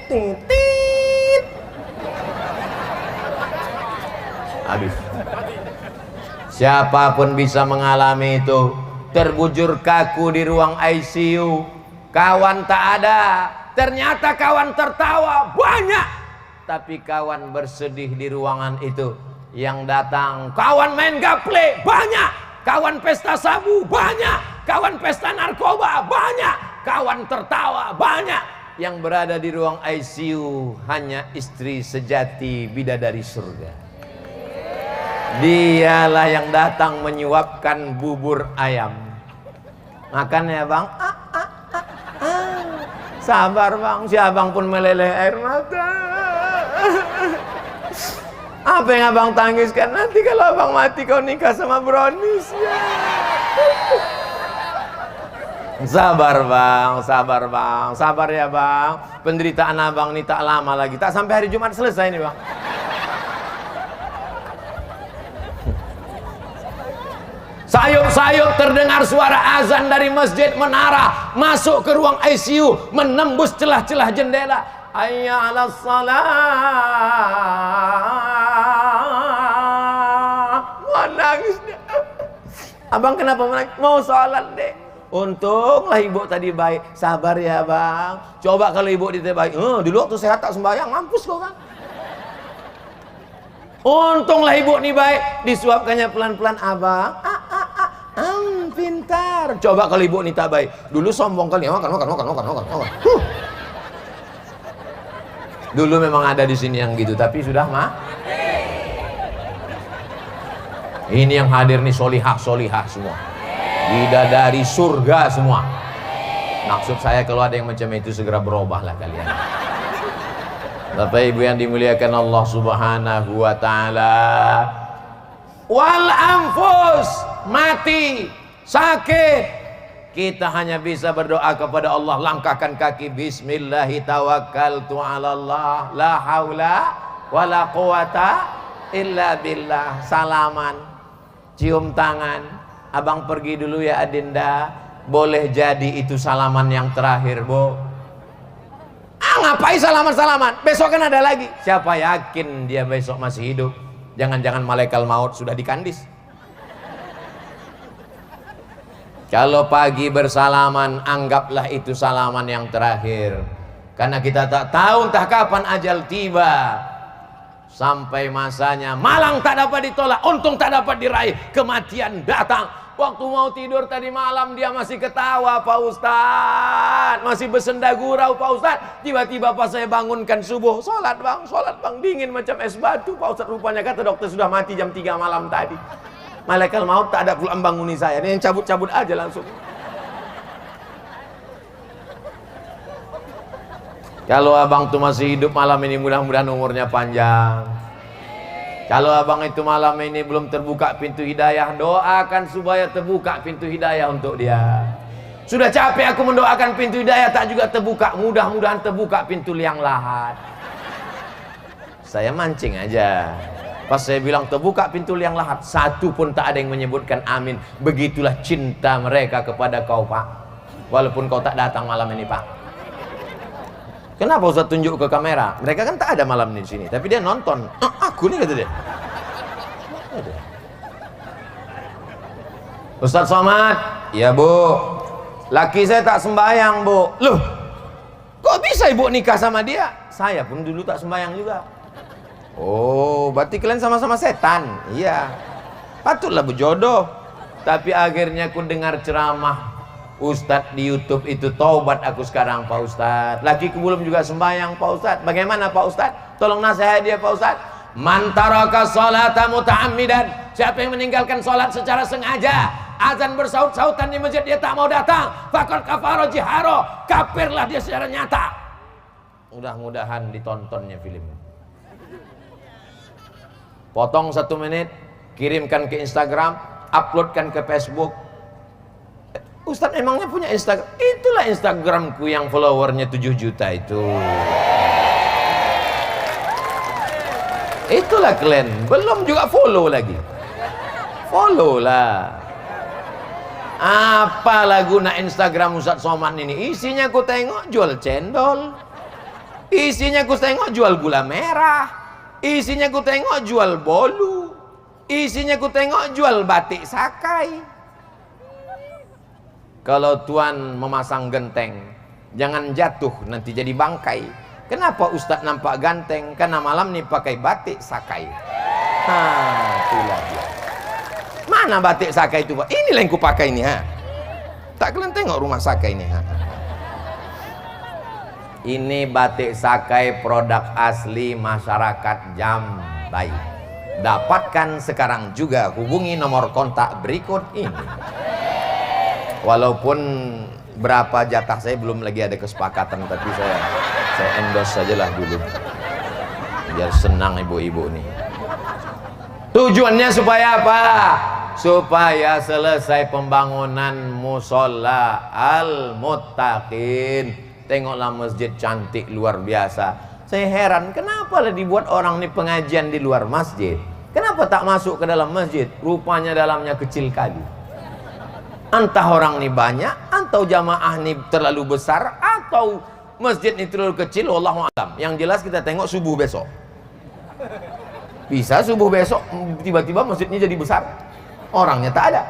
tit tit. Habis. Siapapun bisa mengalami itu. Terbujur kaku di ruang ICU. Kawan tak ada, ternyata kawan tertawa banyak, tapi kawan bersedih di ruangan itu. Yang datang kawan main gaple banyak, kawan pesta sabu banyak, kawan pesta narkoba banyak, kawan tertawa banyak. Yang berada di ruang ICU hanya istri sejati bidadari surga. Dialah yang datang menyuapkan bubur ayam. Makan ya bang? Sabar bang, si abang pun meleleh air mata. Apa yang abang tangiskan? Nanti kalau abang mati kau nikah sama brownies ya. Sabar bang, sabar bang, sabar ya bang. Penderitaan abang ini tak lama lagi, tak sampai hari Jumat selesai nih bang. Sayup-sayup terdengar suara azan dari masjid menara, masuk ke ruang ICU, menembus celah-celah jendela. Hayya 'alas salah. Menangis dia. Abang kenapa menangis? Mau sholat deh. Untunglah ibu tadi baik. Sabar ya bang. Coba kalau ibu dia baik, dulu waktu sehat tak sembahyang, mampus kau kan. Untunglah ibu nih baik, disuapkannya pelan-pelan. Abang, pintar. Coba kalau ibu nih tak baik, dulu sombong kali, makan. Dulu memang ada di sini yang gitu, tapi sudah mah. Ini yang hadir nih solihah semua, bidadari surga semua. Maksud saya kalau ada yang macam itu segera berubahlah kalian. Bapak Ibu yang dimuliakan Allah Subhanahu wa taala. Wal anfus, mati, sakit. Kita hanya bisa berdoa kepada Allah, langkahkan kaki, bismillahi tawakkaltu 'alallah, la haula wala quwata illa billah. Salaman, cium tangan. Abang pergi dulu ya Adinda. Boleh jadi itu salaman yang terakhir, Bu. Ngapain salaman-salaman? Besok kan ada lagi. Siapa yakin dia besok masih hidup? Jangan-jangan malaikat maut sudah dikandis. Kalau pagi bersalaman, anggaplah itu salaman yang terakhir. Karena kita tak tahu entah kapan ajal tiba. Sampai masanya, malang tak dapat ditolak, untung tak dapat diraih, kematian datang. Waktu mau tidur tadi malam dia masih ketawa Pak Ustadz, masih bersenda gurau Pak Ustadz. Tiba-tiba pas saya bangunkan subuh, sholat bang, dingin macam es batu Pak Ustadz. Rupanya kata dokter sudah mati jam 3 malam tadi. Malaikat maut tak ada pula bangunin saya, ini yang cabut-cabut aja langsung. Kalau abang tuh masih hidup malam ini, mudah-mudahan umurnya panjang. Kalau abang itu malam ini belum terbuka pintu hidayah, doakan supaya terbuka pintu hidayah untuk dia. Sudah capek aku mendoakan pintu hidayah tak juga terbuka, mudah-mudahan terbuka pintu liang lahat. Saya mancing aja. Pas saya bilang terbuka pintu liang lahat, satu pun tak ada yang menyebutkan amin. Begitulah cinta mereka kepada kau Pak. Walaupun kau tak datang malam ini Pak. Kenapa Ustaz tunjuk ke kamera? Mereka kan tak ada malam ini di sini, tapi dia nonton. Aku nih kata dia. Ustaz Somad, ya Bu. Laki saya tak sembahyang Bu. Loh, kok bisa ibu nikah sama dia? Saya pun dulu tak sembahyang juga. Oh, berarti kalian sama-sama setan. Iya, patutlah berjodoh. Tapi akhirnya aku dengar ceramah Ustadz di YouTube itu, taubat aku sekarang Pak Ustadz. Lakiku belum juga sembahyang Pak Ustadz. Bagaimana Pak Ustadz? Tolong nasihat dia Pak Ustadz. Man taraka sholata muta'ammidan, siapa yang meninggalkan sholat secara sengaja, azan bersaut-sautan di masjid dia tak mau datang, faqad kafara jiharo, kafirlah dia secara nyata. Mudah-mudahan ditontonnya film. Potong 1 menit, kirimkan ke Instagram, uploadkan ke Facebook. Ustadz emangnya punya Instagram? Itulah Instagramku yang followernya 7 juta itu. Itulah kalian, belum juga follow lagi. Follow lah. Apalah guna Instagram Ustadz Somad ini? Isinya ku tengok jual cendol, isinya ku tengok jual gula merah, isinya ku tengok jual bolu, isinya ku tengok jual batik sakai. Kalau Tuhan memasang genteng, jangan jatuh nanti jadi bangkai. Kenapa Ustadz nampak ganteng? Karena malam nih pakai batik sakai. Itulah dia. Mana batik sakai itu Pak? Inilah yang kupakai ini ha. Tak kalian tengok rumah sakai ini ha. Ini batik sakai produk asli masyarakat Jambai. Dapatkan sekarang juga, hubungi nomor kontak berikut ini. Walaupun berapa jatah saya belum lagi ada kesepakatan, tapi saya endorse sajalah dulu biar senang ibu-ibu nih. Tujuannya supaya apa? supaya selesai pembangunan musola al-muttaqin. Tengoklah masjid cantik luar biasa. Saya heran kenapa lah dibuat orang ini pengajian di luar masjid. Kenapa tak masuk ke dalam masjid? Rupanya dalamnya kecil kali. Entah orang ini banyak, atau jamaah ini terlalu besar, atau masjid ini terlalu kecil, wallahu a'lam. Yang jelas kita tengok subuh besok. Bisa subuh besok tiba-tiba masjidnya jadi besar, orangnya tak ada.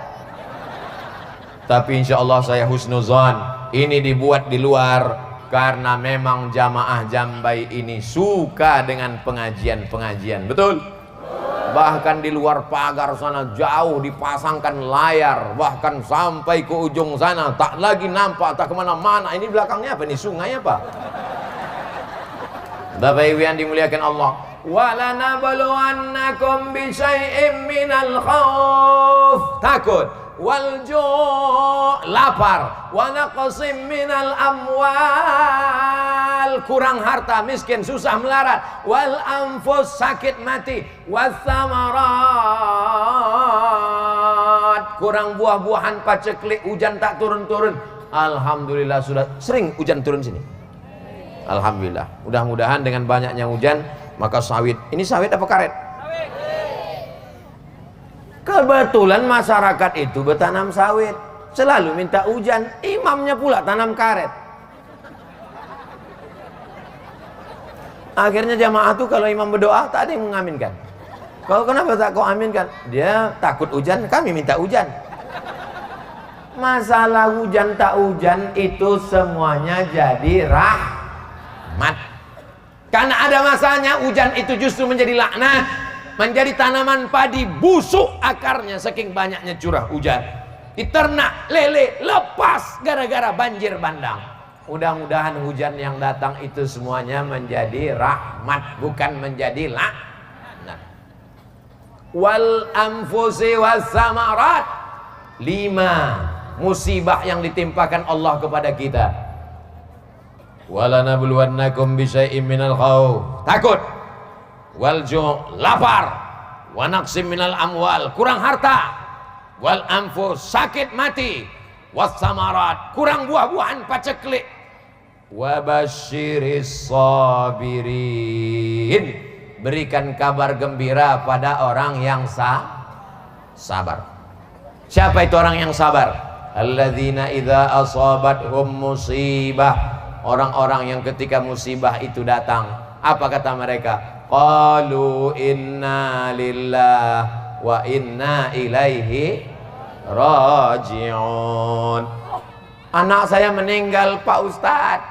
Tapi insya Allah saya husnuzon, ini dibuat di luar karena memang jamaah Jambai ini suka dengan pengajian-pengajian. Betul? Bahkan di luar pagar sana jauh dipasangkan layar, bahkan sampai ke ujung sana tak lagi nampak, tak kemana-mana. Ini belakangnya apa? Ini sungai apa? Bapak Ibu yang dimuliakan Allah, walanabluwannakum bisyai'im minal khauf, takut, wal ju', lapar, wa naqsim minal amwal, kurang harta, miskin, susah melarat, wal anfus, sakit mati, was samarat, kurang buah-buahan, paceklik, hujan tak turun-turun. Alhamdulillah sudah sering hujan turun sini. Alhamdulillah. Mudah-mudahan dengan banyaknya hujan maka sawit. Ini sawit apa karet? Kebetulan masyarakat itu bertanam sawit, selalu minta hujan. Imamnya pula tanam karet. Akhirnya jamaah tuh kalau imam berdoa tak ada yang mengaminkan. Kalau kenapa tak kau aminkan? Dia takut hujan, kami minta hujan. Masalah hujan tak hujan itu semuanya jadi rahmat. Karena ada masanya hujan itu justru menjadi laknat, menjadi tanaman padi busuk akarnya saking banyaknya curah hujan. Diternak lele lepas gara-gara banjir bandang. Mudah-mudahan hujan yang datang itu semuanya menjadi rahmat, bukan menjadi laknat. Wal anfusi was samarat, 5 musibah yang ditimpakan Allah kepada kita. Walanabluwannakum bisyai'im minal khauf, takut, wal ju', lapar, wa naqsim minal amwal, kurang harta, wal anfus, sakit mati, was samarat, kurang buah-buahan, paceklik, wa basyiris sabirin, berikan kabar gembira pada orang yang sabar. Siapa itu orang yang sabar? Alladzina idza asabathum musibah, orang-orang yang ketika musibah itu datang, apa kata mereka? Qalu inna lillah wa inna ilaihi raji'un. Anak saya meninggal Pak Ustadz.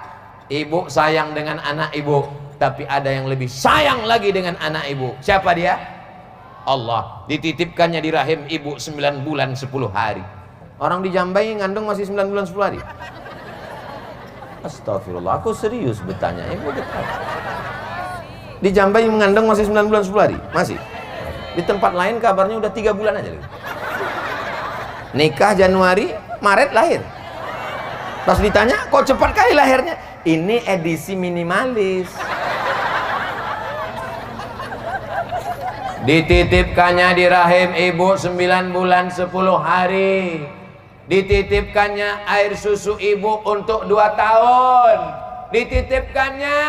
Ibu sayang dengan anak ibu, tapi ada yang lebih sayang lagi dengan anak ibu. Siapa dia? Allah. Dititipkannya di rahim ibu 9 bulan 10 hari. Orang di Jambai ngandung masih 9 bulan 10 hari. Astagfirullah, aku serius bertanya. Di Jambai mengandung masih 9 bulan 10 hari? Masih. Di tempat lain kabarnya udah 3 bulan aja. Nikah Januari, Maret lahir. Pas ditanya, kok cepat kali lahirnya? Ini edisi minimalis. Dititipkannya di rahim ibu 9 bulan 10 hari. Dititipkannya air susu ibu untuk 2 tahun. Dititipkannya,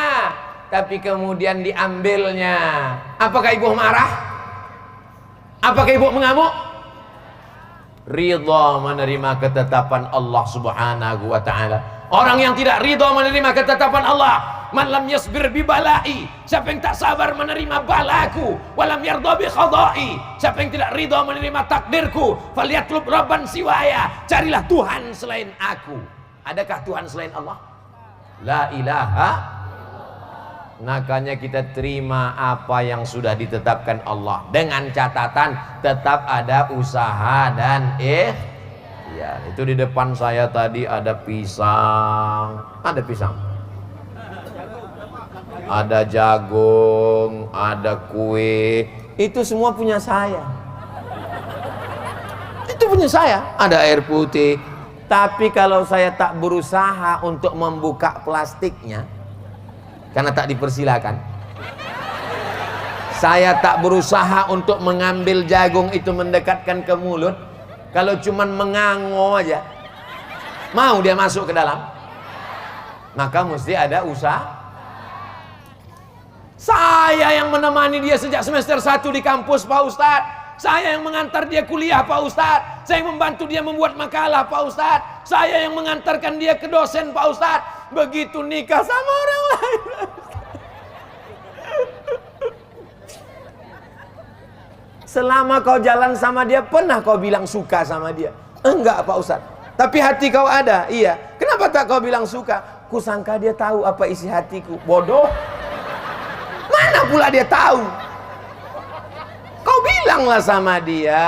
tapi kemudian diambilnya. Apakah ibu marah? Apakah ibu mengamuk? Ridha menerima ketetapan Allah Subhanahu wa ta'ala. Orang yang tidak ridha menerima ketetapan Allah, man lam yasbir bi balai, siapa yang tak sabar menerima balaku, walam yardha bi qadai, siapa yang tidak ridha menerima takdirku, falyatlub rabban siwaya, carilah Tuhan selain aku. Adakah Tuhan selain Allah? La ilaha. Makanya kita terima apa yang sudah ditetapkan Allah, dengan catatan tetap ada usaha dan ya, itu di depan saya tadi ada pisang, ada jagung, ada kue, itu semua punya saya. Itu punya saya. Ada air putih. Tapi kalau saya tak berusaha untuk membuka plastiknya, karena tak dipersilakan, Saya tak berusaha untuk mengambil jagung itu mendekatkan ke mulut. Kalau cuman mengango aja, mau dia masuk ke dalam? Maka mesti ada usaha. Saya yang menemani dia sejak semester 1 di kampus, Pak Ustadz. Saya yang mengantar dia kuliah, Pak Ustadz. Saya yang membantu dia membuat makalah, Pak Ustadz. Saya yang mengantarkan dia ke dosen, Pak Ustadz. Begitu nikah sama orang lain, selama kau jalan sama dia, pernah kau bilang suka sama dia? Enggak, Pak Ustadz. Tapi hati kau ada? Iya. Kenapa tak kau bilang suka? Kusangka dia tahu apa isi hatiku. Bodoh. Mana pula dia tahu? Kau bilanglah sama dia,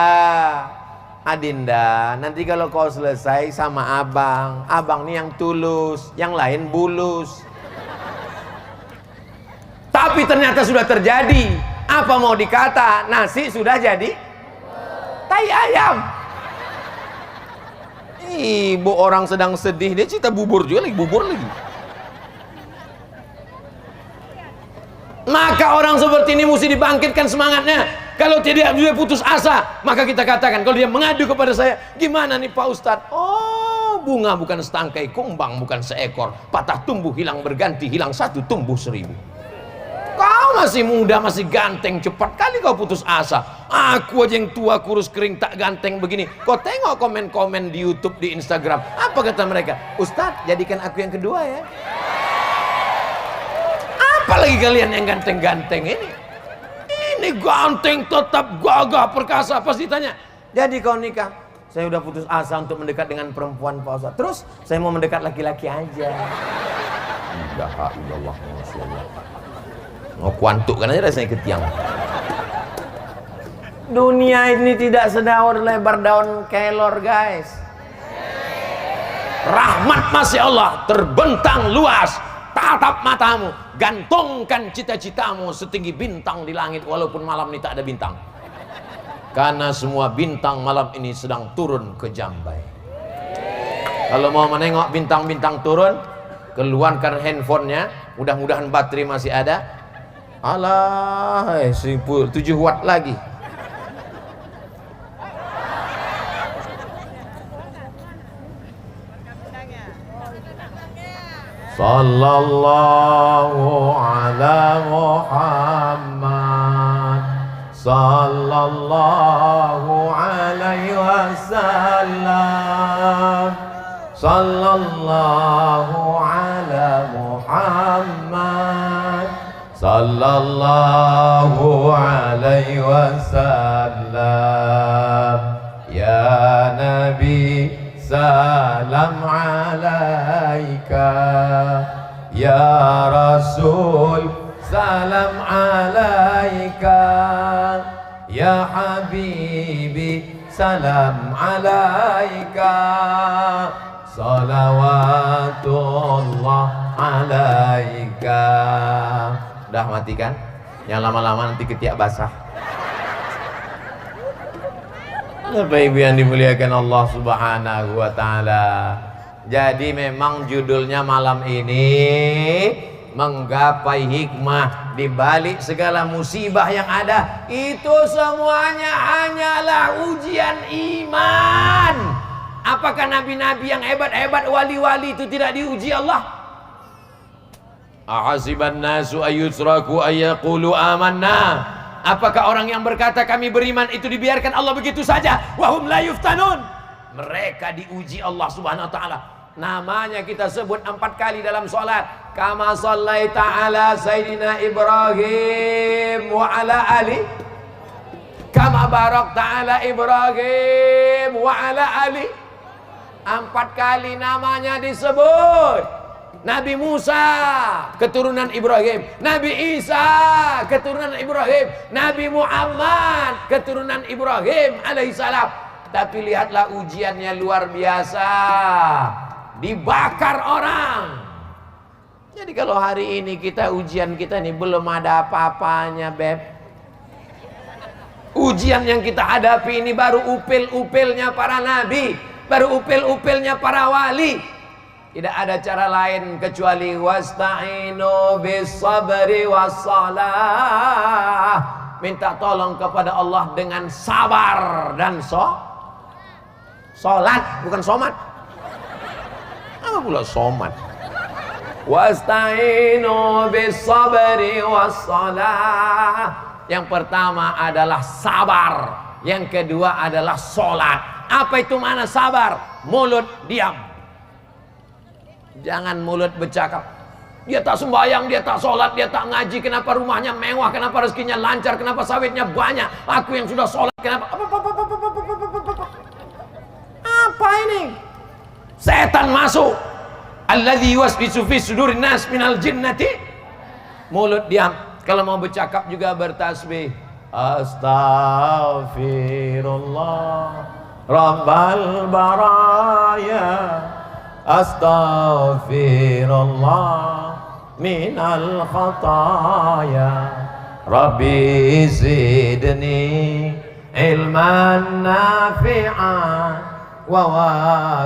Adinda, nanti kalau kau selesai sama abang, abang nih yang tulus, yang lain bulus. Tapi ternyata sudah terjadi. Apa mau dikata, nasi sudah jadi tai ayam. Ibu orang sedang sedih, dia cerita bubur juga lagi, bubur lagi. Maka orang seperti ini mesti dibangkitkan semangatnya. Kalau tidak dia putus asa, maka kita katakan, kalau dia mengadu kepada saya, gimana nih Pak Ustadz? Oh, bunga bukan setangkai, kumbang bukan seekor, patah tumbuh hilang berganti, hilang satu tumbuh 1000. Kau masih muda, masih ganteng, cepat kali kau putus asa. Aku aja yang tua, kurus, kering, tak ganteng begini. Kau tengok komen-komen di YouTube, di Instagram. Apa kata mereka? Ustadz, jadikan aku yang kedua ya. Apalagi kalian yang ganteng-ganteng ini. Ini ganteng, tetap gagah, perkasa. Pasti tanya, jadi kau nikah? Saya udah putus asa untuk mendekat dengan perempuan, Pak Ustadz. Terus, saya mau mendekat laki-laki aja. La ilaha illallah, masyaallah. Mau kuantukkan aja rasanya ke tiang. Dunia ini tidak sedaur lebar daun kelor, guys. Rahmat masih Allah terbentang luas. Tatap matamu, gantungkan cita-citamu setinggi bintang di langit, walaupun malam ini tak ada bintang. Karena semua bintang malam ini sedang turun ke Jambai. Kalau mau menengok bintang-bintang turun, keluarkan handphonenya, mudah-mudahan baterai masih ada. Alah, 7 watt lagi. Sallallahu ala Muhammad, sallallahu alaihi wasallam, sallallahu ala Muhammad, sallallahu alaihi wasallam. Ya Nabi, salam alaika. Ya Rasul, salam alaika. Ya Habibi, salam alaika. Salawatullah alaika. Udah matikan? Yang lama-lama nanti ketiak basah. Bapak Ibu yang dimuliakan Allah Subhanahu wa taala. Jadi memang judulnya malam ini menggapai hikmah di balik segala musibah yang ada. Itu semuanya hanyalah ujian iman. Apakah nabi-nabi yang hebat-hebat, wali-wali itu tidak diuji Allah? Ahasiban nasu ayyusraku ayyaqulu amanna. Apakah orang yang berkata kami beriman itu dibiarkan Allah begitu saja? Wahum la yuftanun. Mereka diuji Allah Subhanahu wa taala. Namanya kita sebut 4 kali dalam salat. Kama shallaita ala sayyidina Ibrahim wa ala ali. Kama barakta ala Ibrahim wa ala ali. 4 kali namanya disebut. Nabi Musa keturunan Ibrahim, Nabi Isa keturunan Ibrahim, Nabi Muhammad keturunan Ibrahim alaihissalam. Tapi lihatlah ujiannya luar biasa, dibakar orang. Jadi kalau hari ini ujian kita ini belum ada apa-apanya, Beb. Ujian yang kita hadapi ini baru upil-upilnya para nabi, baru upil-upilnya para wali. Tidak ada cara lain kecuali wasta'inu bis sabri was salah. minta tolong kepada Allah dengan sabar dan sholat, bukan somat. Apa pula somat? Wasta'inu bis sabri was shalah. Yang pertama adalah sabar, yang kedua adalah sholat. Apa itu mana sabar? Mulut diam, jangan mulut bercakap. Dia tak sembahyang, dia tak sholat, dia tak ngaji. Kenapa rumahnya mewah? Kenapa rezekinya lancar? Kenapa sawitnya banyak? Aku yang sudah sholat, kenapa? Apa ini? Setan masuk. Alladzi yuwaswisu fi sudurin nas minal jinnati. Mulut diam. Kalau mau bercakap juga bertasbih. Astaghfirullah Rabbal baraya. Astaghfirullah minal khataya. Rabbi zidni ilman nafi'an wa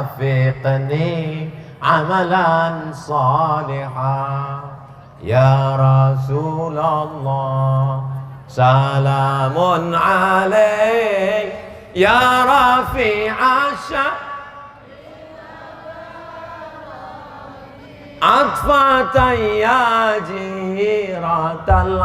wafiqni amalan salihan. Ya Rasulullah salamun alaik ya rafi'asya atfatan ya jiratal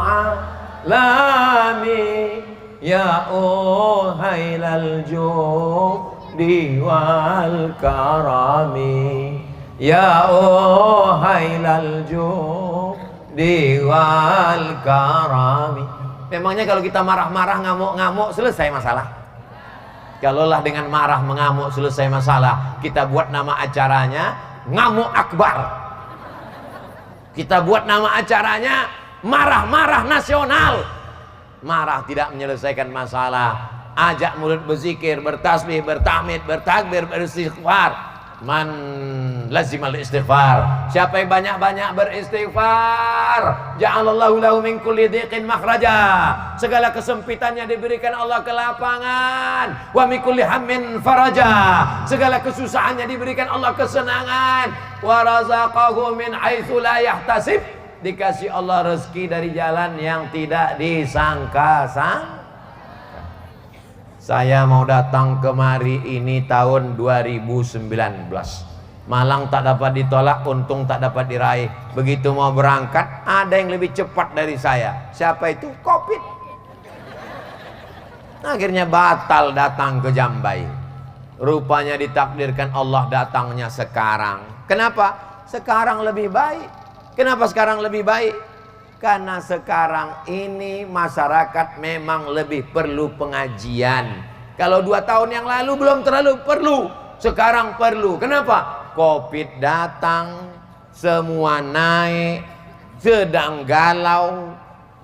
alami ya uhailal judi wal karami ya uhailal judi wal karami. Memangnya kalau kita marah-marah, ngamuk-ngamuk, selesai masalah? Kalaulah dengan marah mengamuk selesai masalah, kita buat nama acaranya ngamuk akbar. Kita buat nama acaranya marah-marah nasional. Marah tidak menyelesaikan masalah. Ajak mulut berzikir, bertasbih, bertahmid, bertakbir, beristighfar. Man lazimal istighfar. Siapa yang banyak-banyak beristighfar, ja'alallahu lahu min kulli dhiqin makhraja. Segala kesempitannya diberikan Allah kelapangan. Wa min kulli hammin faraja. Segala kesusahannya diberikan Allah kesenangan. Wa razaqahu min haitsu la yahtasib. Dikasih Allah rezeki dari jalan yang tidak disangka-sangka. Saya mau datang kemari ini tahun 2019. Malang tak dapat ditolak, untung tak dapat diraih. Begitu mau berangkat, ada yang lebih cepat dari saya. Siapa itu? Covid. Akhirnya batal datang ke Jambai. Rupanya ditakdirkan Allah datangnya sekarang. Kenapa? Sekarang lebih baik. Kenapa sekarang lebih baik? Karena sekarang ini masyarakat memang lebih perlu pengajian. Kalau 2 tahun yang lalu belum terlalu perlu, sekarang perlu. Kenapa? Covid datang, semua naik, sedang galau,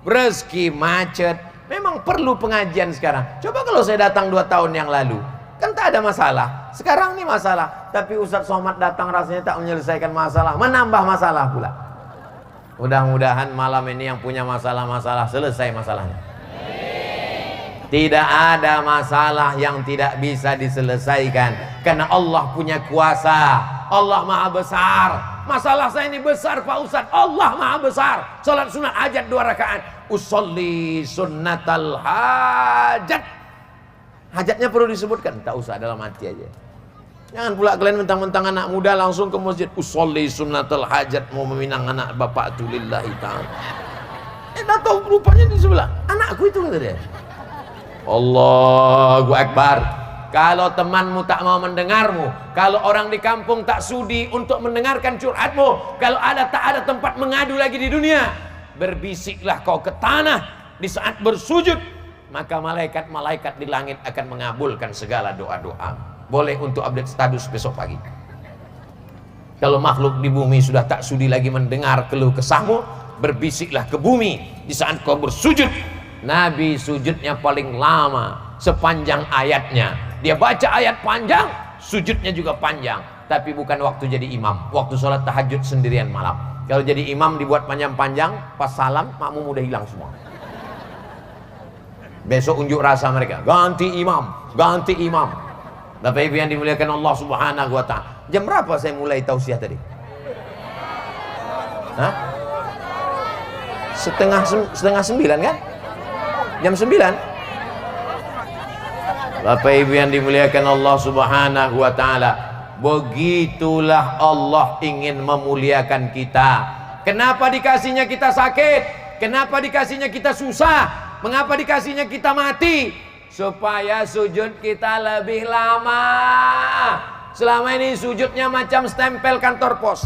rezeki macet. Memang perlu pengajian sekarang. Coba kalau saya datang 2 tahun yang lalu, kan tak ada masalah. Sekarang ini masalah. Tapi Ustadz Somad datang rasanya tak menyelesaikan masalah, menambah masalah pula. Mudah-mudahan malam ini yang punya masalah-masalah selesai masalahnya. Tidak ada masalah yang tidak bisa diselesaikan, karena Allah punya kuasa. Allah maha besar. Masalah saya ini besar Pak Ustadz. Allah maha besar. Salat sunat hajat 2 rakaat. Usolli sunnatal hajat. Hajatnya perlu disebutkan? Tak usah, dalam hati aja. Jangan pula kalian mentang-mentang anak muda langsung ke masjid. Usolli sunnatul hajat, mau meminang anak bapak tu lillahi ta'ala. Tak tahu rupanya di sebelah anakku itu, kata dia. Allahu Akbar. Kalau temanmu tak mau mendengarmu, kalau orang di kampung tak sudi untuk mendengarkan curhatmu, kalau tak ada tempat mengadu lagi di dunia, berbisiklah kau ke tanah di saat bersujud, maka malaikat-malaikat di langit akan mengabulkan segala doa-doa. Boleh untuk update status besok pagi. Kalau makhluk di bumi sudah tak sudi lagi mendengar keluh kesahmu, berbisiklah ke bumi di saat kau bersujud. Nabi sujudnya paling lama, sepanjang ayatnya. Dia baca ayat panjang, sujudnya juga panjang. Tapi bukan waktu jadi imam, waktu sholat tahajud sendirian malam. Kalau jadi imam dibuat panjang-panjang, pas salam makmum udah hilang semua. Besok unjuk rasa mereka, ganti imam, ganti imam. Bapak Ibu yang dimuliakan Allah Subhanahu wa ta'ala. Jam berapa saya mulai tausiah tadi? Hah? Setengah 9 kan? Jam 9. Bapak Ibu yang dimuliakan Allah Subhanahu wa taala, begitulah Allah ingin memuliakan kita. Kenapa dikasihnya kita sakit? Kenapa dikasihnya kita susah? Mengapa dikasihnya kita mati? Supaya sujud kita lebih lama. Selama ini sujudnya macam stempel kantor pos.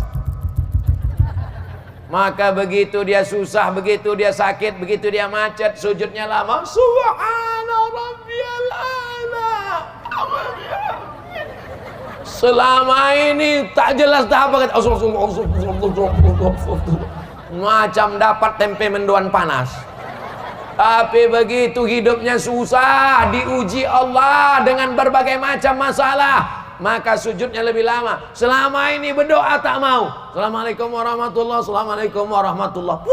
Maka begitu dia susah, begitu dia sakit, begitu dia macet, sujudnya lama. Subhana rabbiyal a'la. Selama ini tak jelas dah apa kata. Macam dapat tempe mendoan panas. Tapi begitu hidupnya susah, diuji Allah dengan berbagai macam masalah, maka sujudnya lebih lama. Selama ini berdoa tak mau. Assalamualaikum warahmatullah, assalamualaikum warahmatullah.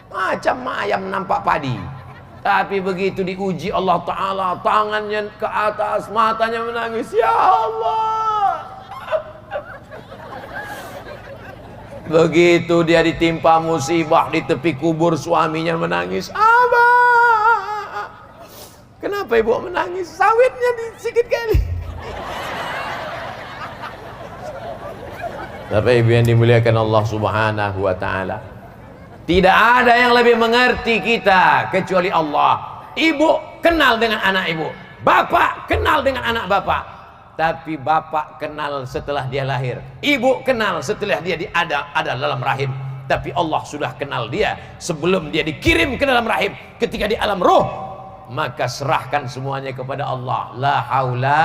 Macam ayam nampak padi. Tapi begitu diuji Allah Ta'ala, tangannya ke atas, matanya menangis. Ya Allah. Begitu dia ditimpa musibah di tepi kubur, suaminya menangis. Abah, kenapa ibu menangis? Sawitnya sedikit kali. Bapak Ibu yang dimuliakan Allah Subhanahu wa taala, tidak ada yang lebih mengerti kita kecuali Allah. Ibu kenal dengan anak ibu, bapak kenal dengan anak bapak. Tapi bapak kenal setelah dia lahir, ibu kenal setelah dia ada dalam rahim. Tapi Allah sudah kenal dia sebelum dia dikirim ke dalam rahim. Ketika di alam roh, maka serahkan semuanya kepada Allah. La haula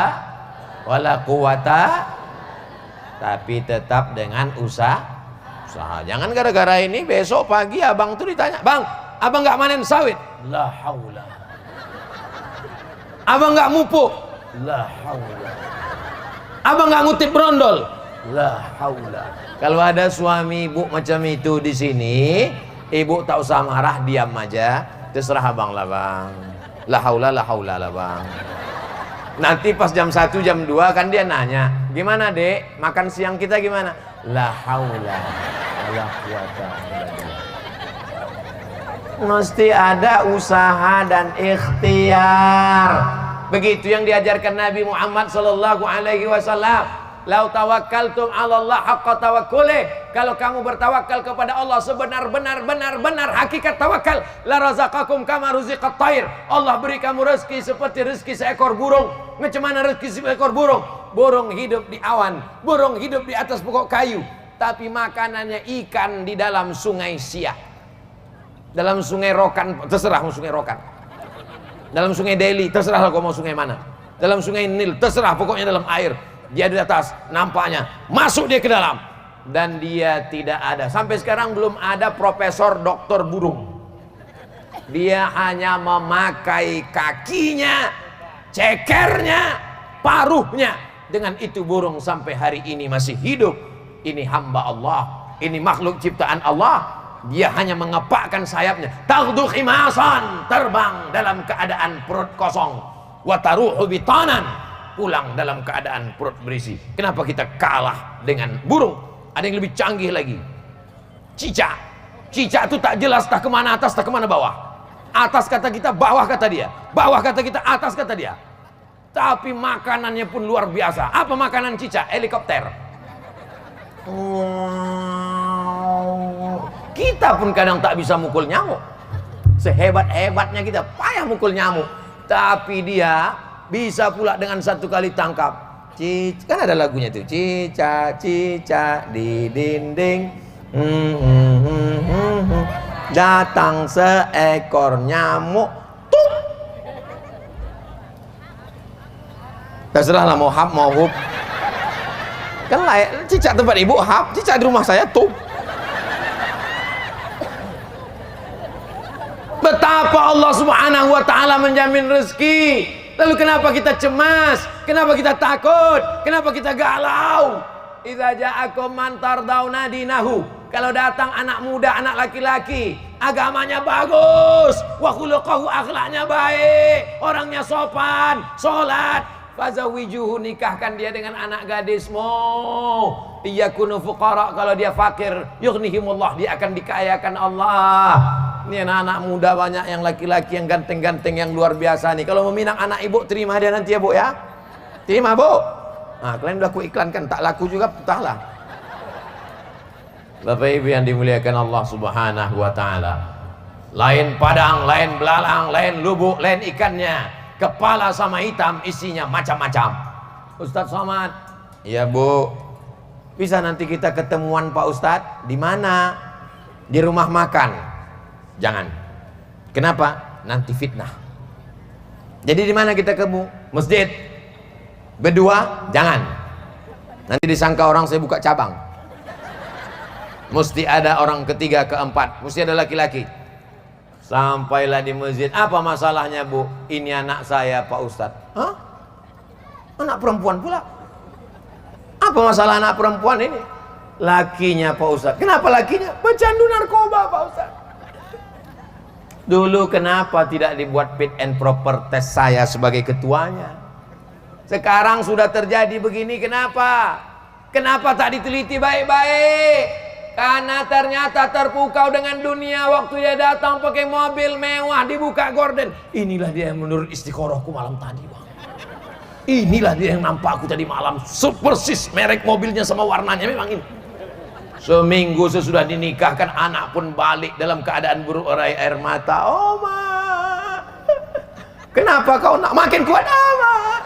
wala quwata, tapi tetap dengan usaha. Jangan gara-gara ini besok pagi abang tuh ditanya, bang, abang nggak manen sawit? La haula. Abang nggak mupuk? La haula. Abang nggak ngutip brondol? La haula. Kalau ada suami ibu macam itu di sini, ibu tak usah marah, diam aja. Terserah abang lah bang. La haula lah bang. Nanti pas jam 1 jam 2 kan dia nanya, gimana dek, makan siang kita gimana? La haula wala quwata illa billah. Mesti ada usaha dan ikhtiar. Begitu yang diajarkan Nabi Muhammad sallallahu alaihi wasallam. Lau tawakkaltum 'ala Allah haqqa tawakkuli. Kalau kamu bertawakal kepada Allah sebenar-benar hakikat tawakal, la razaqakum kama ruziqat thair. Allah beri kamu rezeki seperti rezeki seekor burung. Macam mana rezeki seekor burung? Burung hidup di awan, burung hidup di atas pokok kayu, tapi makanannya ikan di dalam sungai Siak. Dalam sungai Rokan, terserah mau sungai Rokan. Dalam sungai Delhi, terserah kau mau sungai mana. Dalam sungai Nil, terserah, pokoknya dalam air. Dia di atas, nampaknya masuk dia ke dalam, dan dia tidak ada. Sampai sekarang belum ada profesor doktor burung. Dia hanya memakai kakinya, cekernya, paruhnya. Dengan itu burung sampai hari ini masih hidup. Ini hamba Allah, ini makhluk ciptaan Allah. Dia hanya mengepakkan sayapnya, taghdu khimasan, terbang dalam keadaan perut kosong, wa taruhu bitanan, pulang dalam keadaan perut berisi. Kenapa kita kalah dengan burung? Ada yang lebih canggih lagi, cicak. Cicak itu tak jelas tak kemana atas tak kemana bawah. Atas kata kita, bawah kata dia, bawah kata kita, atas kata dia. Tapi makanannya pun luar biasa. Apa makanan cicak? Helikopter. Kita pun kadang tak bisa mukul nyamuk. Sehebat-hebatnya kita payah mukul nyamuk, tapi dia bisa pula dengan satu kali tangkap. Kan ada lagunya tuh, cicak di dinding, datang seekor nyamuk, tuh. Terserahlah mau hap mau hub. Kan layak, cicak tempat ibu hap, cicak di rumah saya tuh. Betapa Allah Subhanahu wa taala menjamin rezeki. Lalu kenapa kita cemas? Kenapa kita takut? Kenapa kita galau? Idza ja'akum man tardawna dinahu. Kalau datang anak muda, anak laki-laki, agamanya bagus, wa khuluquhu, akhlaknya baik, orangnya sopan, salat, fazawijuhu, nikahkan dia dengan anak gadismu. Iyakunu fuqara, kalau dia fakir, yughnihimullah, dia akan dikayakan Allah. Ini anak-anak muda banyak yang laki-laki yang ganteng-ganteng yang luar biasa nih. Kalau meminang anak ibu, terima dia nanti ya bu ya. Terima bu. Nah, kalian udah aku iklankan, tak laku juga entahlah. Bapak ibu yang dimuliakan Allah subhanahu wa ta'ala. Lain padang, lain belalang, lain lubuk, lain ikannya. Kepala sama hitam, isinya macam-macam. Ustadz Somad, iya bu. Bisa nanti kita ketemuan Pak Ustadz? Di mana? Di rumah makan. Jangan. Kenapa? Nanti fitnah. Jadi di mana kita ketemu? Masjid. Berdua? Jangan. Nanti disangka orang saya buka cabang. Mesti ada orang ketiga, keempat. Mesti ada laki-laki. Sampailah di masjid. Apa masalahnya bu? Ini anak saya Pak Ustadz. Hah? Anak perempuan pula? Apa masalah anak perempuan ini? Lakinya Pak Ustadz. Kenapa lakinya? Pecandu narkoba Pak Ustadz. Dulu kenapa tidak dibuat fit and proper test saya sebagai ketuanya? Sekarang sudah terjadi begini, kenapa? Kenapa tak diteliti baik-baik? Karena ternyata terpukau dengan dunia. Waktu dia datang pakai mobil mewah, dibuka gorden. Inilah dia yang menurut istiqorohku malam tadi bang. Inilah dia yang nampak aku tadi malam. Persis merek mobilnya sama warnanya memang ini. Seminggu sesudah dinikahkan, anak pun balik dalam keadaan berurai air mata. Oh ma, kenapa kau nak makin kuat amat?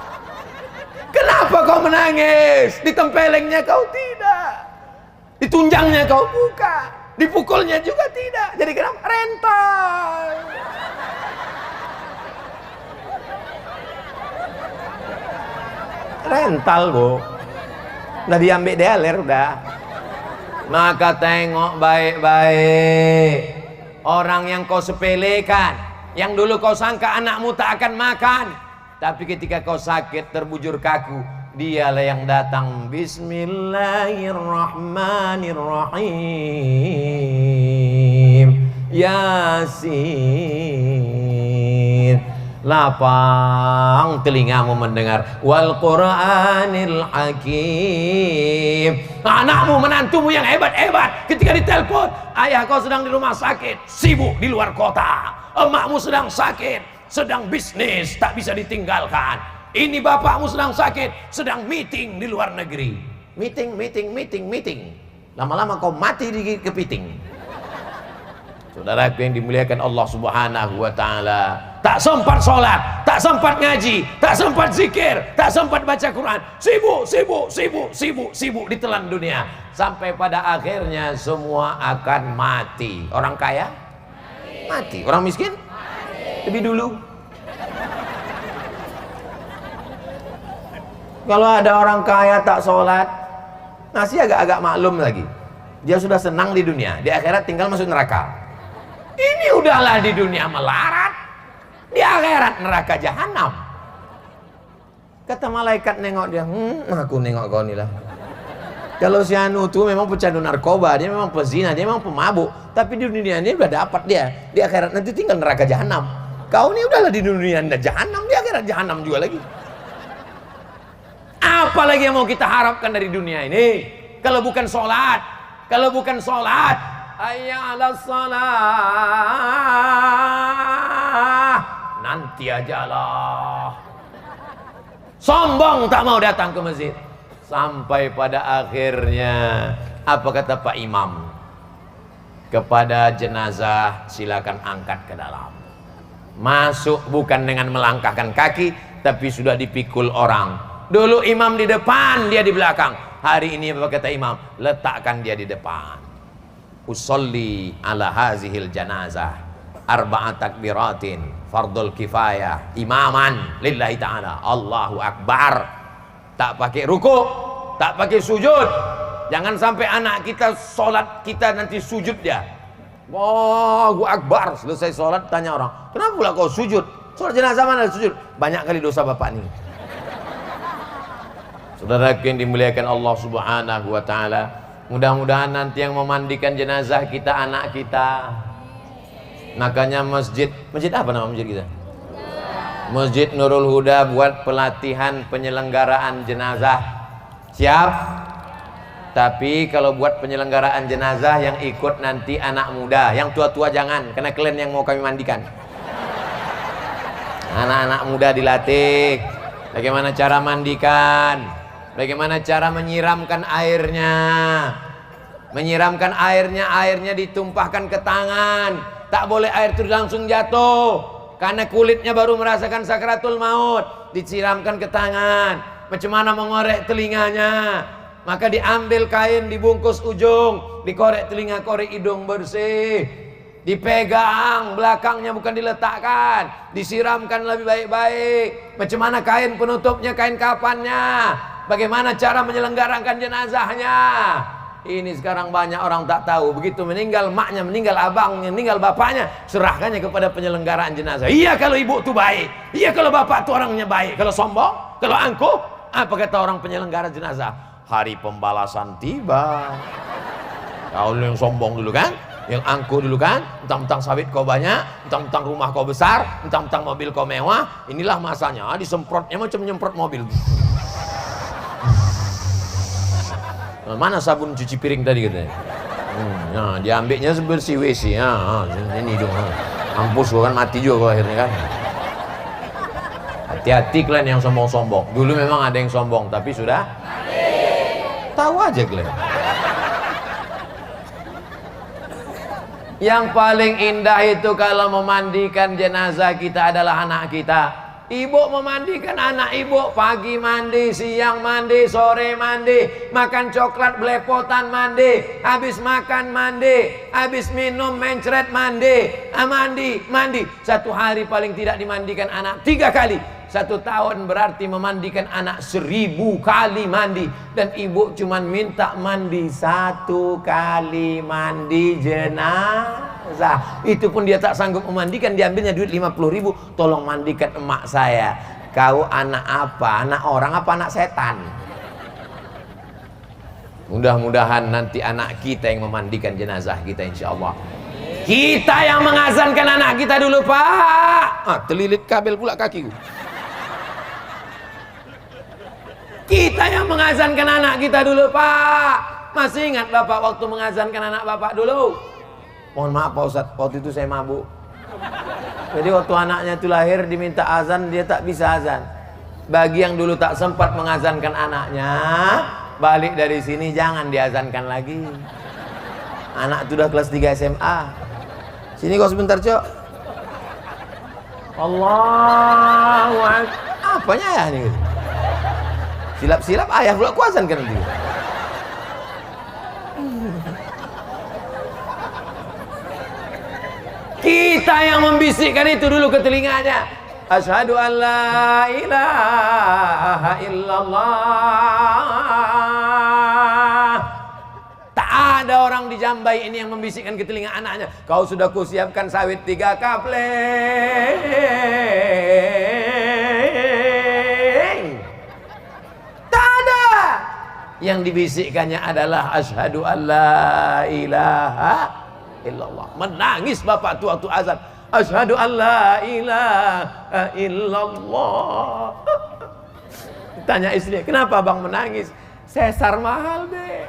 Kenapa kau menangis? Ditempelengnya kau tidak, ditunjangnya kau buka, dipukulnya juga tidak. Jadi kenapa? Rental. Rental bu, udah diambil dealer udah. Maka tengok baik-baik orang yang kau sepelekan, yang dulu kau sangka anakmu tak akan makan, tapi ketika kau sakit terbujur kaku, dialah yang datang. Bismillahirrahmanirrahim. Yasin. Lapang telingamu mendengar. Wal Qur'anil Hakim. Anakmu, menantumu yang hebat-hebat ketika ditelepon, ayah kau sedang di rumah sakit, sibuk di luar kota. Emakmu sedang sakit, sedang bisnis, tak bisa ditinggalkan. Ini bapakmu sedang sakit, sedang meeting di luar negeri. Meeting. Lama-lama kau mati di kepiting. Saudaraku yang dimuliakan Allah subhanahu wa ta'ala, tak sempat sholat, tak sempat ngaji, tak sempat zikir, tak sempat baca Quran. Sibuk ditelan dunia. Sampai pada akhirnya semua akan mati. Orang kaya? Mati. Orang miskin? Lebih dulu. Kalau ada orang kaya tak sholat, masih agak-agak maklum lagi. Dia sudah senang di dunia, di akhirat tinggal masuk neraka. Ini udahlah di dunia melarat, di akhirat neraka jahanam. Kata malaikat nengok dia, aku nengok kau nih lah. Kalau si anu tuh memang pecandu narkoba, dia memang pezina, dia memang pemabuk, tapi di dunia ini udah dapat dia, di akhirat nanti tinggal neraka jahanam. Kau ini udahlah di dunia anda jahanam, di akhirat jahanam juga lagi. Apalagi yang mau kita harapkan dari dunia ini? Kalau bukan sholat, hayya 'alas shalah, nanti ajalah. Sombong tak mau datang ke masjid. Sampai pada akhirnya apa kata Pak Imam? Kepada jenazah silakan angkat ke dalam. Masuk bukan dengan melangkahkan kaki, tapi sudah dipikul orang. Dulu imam di depan, dia di belakang. Hari ini apa kata imam? Letakkan dia di depan. Usolli ala hazihil janazah arba'at takbiratin fardul kifayah imaman lillahi ta'ala. Allahu Akbar. Tak pakai ruku, tak pakai sujud. Jangan sampai anak kita sholat kita nanti sujud dia. Allahu Akbar. Selesai sholat tanya orang, kenapa pula kau sujud? Sholat jenazah mana sujud? Banyak kali dosa bapak nih. Saudara yang dimuliakan Allah subhanahu wa ta'ala, mudah-mudahan nanti yang memandikan jenazah kita anak kita. Makanya masjid apa nama masjid kita? Masjid Nurul Huda buat pelatihan penyelenggaraan jenazah. Siap? Tapi kalau buat penyelenggaraan jenazah yang ikut nanti anak muda, yang tua-tua jangan, karena kalian yang mau kami mandikan. Anak-anak muda dilatih bagaimana cara mandikan, bagaimana cara menyiramkan airnya. Menyiramkan airnya ditumpahkan ke tangan. Tak boleh air itu langsung jatuh, karena kulitnya baru merasakan sakaratul maut. Disiramkan ke tangan. Macam mana mengorek telinganya? Maka diambil kain, dibungkus ujung, dikorek telinga, korek hidung bersih, dipegang belakangnya, bukan diletakkan, disiramkan lebih baik-baik. Macam mana kain penutupnya, kain kafannya, bagaimana cara menyelenggarakan jenazahnya. Ini sekarang banyak orang tak tahu. Begitu meninggal maknya, meninggal abangnya, meninggal bapaknya, serahkannya kepada penyelenggaraan jenazah. Iya kalau ibu tu baik, iya kalau bapak tu orangnya baik. Kalau sombong, kalau angkuh, apa kata orang penyelenggara jenazah? Hari pembalasan tiba. Kau yang sombong dulu kan, yang angkuh dulu kan, mentang-mentang sawit kau banyak, mentang-mentang rumah kau besar, mentang-mentang mobil kau mewah. Inilah masanya, disemprotnya macam menyemprot mobil. Mana sabun cuci piring tadi katanya? Nah, diambilnya sebersih WC. Ini dong. Mampus gua kan, mati juga gua akhirnya kan. Hati-hati kalian yang sombong-sombong. Dulu memang ada yang sombong, tapi sudah tahu aja kalian. Yang paling indah itu kalau memandikan jenazah kita adalah anak kita. Ibu memandikan anak ibu, pagi mandi, siang mandi, sore mandi, makan coklat belepotan mandi, habis makan mandi, habis minum mencret mandi, mandi. Satu hari paling tidak dimandikan anak 3 kali. 1 tahun berarti memandikan anak 1000 kali mandi. Dan ibu cuma minta mandi 1 kali mandi jenazah. Itu pun dia tak sanggup memandikan, diambilnya duit 50.000. Tolong mandikan emak saya. Kau anak apa? Anak orang apa anak setan? Mudah-mudahan nanti anak kita yang memandikan jenazah kita, insya Allah. Kita yang mengazankan anak kita dulu, Pak. Terlilit kabel pula kakiku. Kita yang mengazankan anak kita dulu, Pak. Masih ingat Bapak waktu mengazankan anak Bapak dulu? Mohon maaf Pak Ustadz, waktu itu saya mabuk. Jadi waktu anaknya itu lahir diminta azan, dia tak bisa azan. Bagi yang dulu tak sempat mengazankan anaknya, balik dari sini jangan diazankan lagi. Anak itu udah kelas 3 SMA. Sini kau sebentar, Cok. Allahu Akbar. Apanya ya ini? Silap-silap ayah pula kuasan kan dia. Kita yang membisikkan itu dulu ke telinganya. Asyhadu an la ilaha illallah. Tak ada orang di Jambai ini yang membisikkan ke telinga anaknya. Kau sudah kusiapkan sawit 3 kapling. Tak ada. Yang dibisikkannya adalah asyhadu an la ilaha illallah. Menangis bapak tu waktu azan. Asyhadu an la ilaha illallah. Tanya istri, kenapa bang menangis? Sesar mahal deh.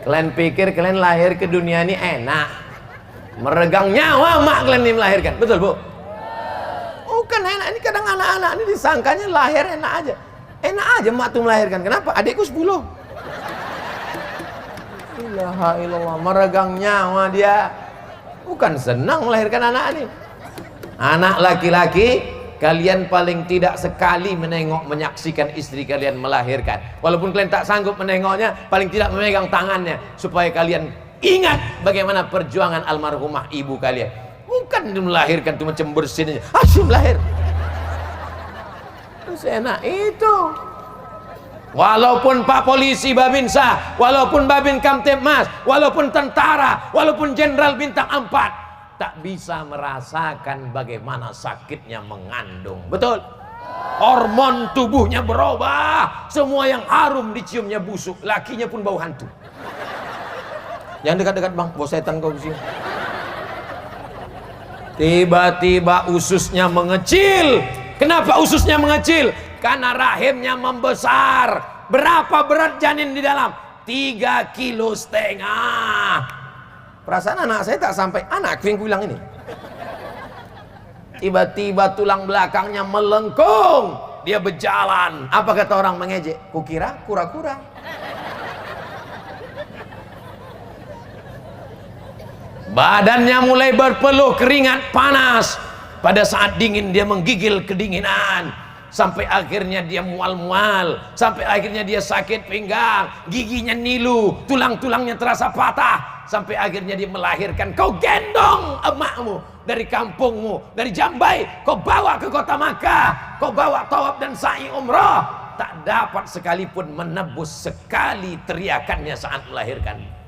Kalian pikir kalian lahir ke dunia ini enak? Meregang nyawa mak kalian ini melahirkan, betul bu? Bukan enak, ini kadang anak-anak ini disangkanya lahir enak aja. Enak aja mak tuh melahirkan, kenapa? Adikku 10. Ilaha illallah, meregang nyawa dia. Bukan senang melahirkan anak ini. Anak laki-laki, kalian paling tidak sekali menengok, menyaksikan istri kalian melahirkan. Walaupun kalian tak sanggup menengoknya, paling tidak memegang tangannya, supaya kalian ingat bagaimana perjuangan almarhumah ibu kalian. Bukan melahirkan itu macam bersinnya, asyik melahir. Seenak itu. Walaupun Pak Polisi Babinsa, walaupun Babin Kamtibmas, walaupun tentara, walaupun Jenderal Bintang 4, tak bisa merasakan bagaimana sakitnya mengandung. Betul? Hormon tubuhnya berubah. Semua yang harum diciumnya busuk, lakinya pun bau hantu. Yang dekat-dekat bang, bau setan kau sini. Tiba-tiba ususnya mengecil. Kenapa ususnya mengecil? Karena rahimnya membesar. Berapa berat janin di dalam? 3,5 kilo. Perasaan anak saya tak sampai, anak yang bilang ini. Tiba-tiba tulang belakangnya melengkung, dia berjalan. Apa kata orang mengejek? Kukira kura-kura. Badannya mulai berpeluh, keringat panas. Pada saat dingin dia menggigil kedinginan. Sampai akhirnya dia mual-mual. Sampai akhirnya dia sakit pinggang. Giginya nilu, tulang-tulangnya terasa patah. Sampai akhirnya dia melahirkan. Kau gendong emakmu dari kampungmu, dari Jambai. Kau bawa ke kota Makkah. Kau bawa tawaf dan sa'i umrah. Tak dapat sekalipun menebus sekali teriakannya saat melahirkan.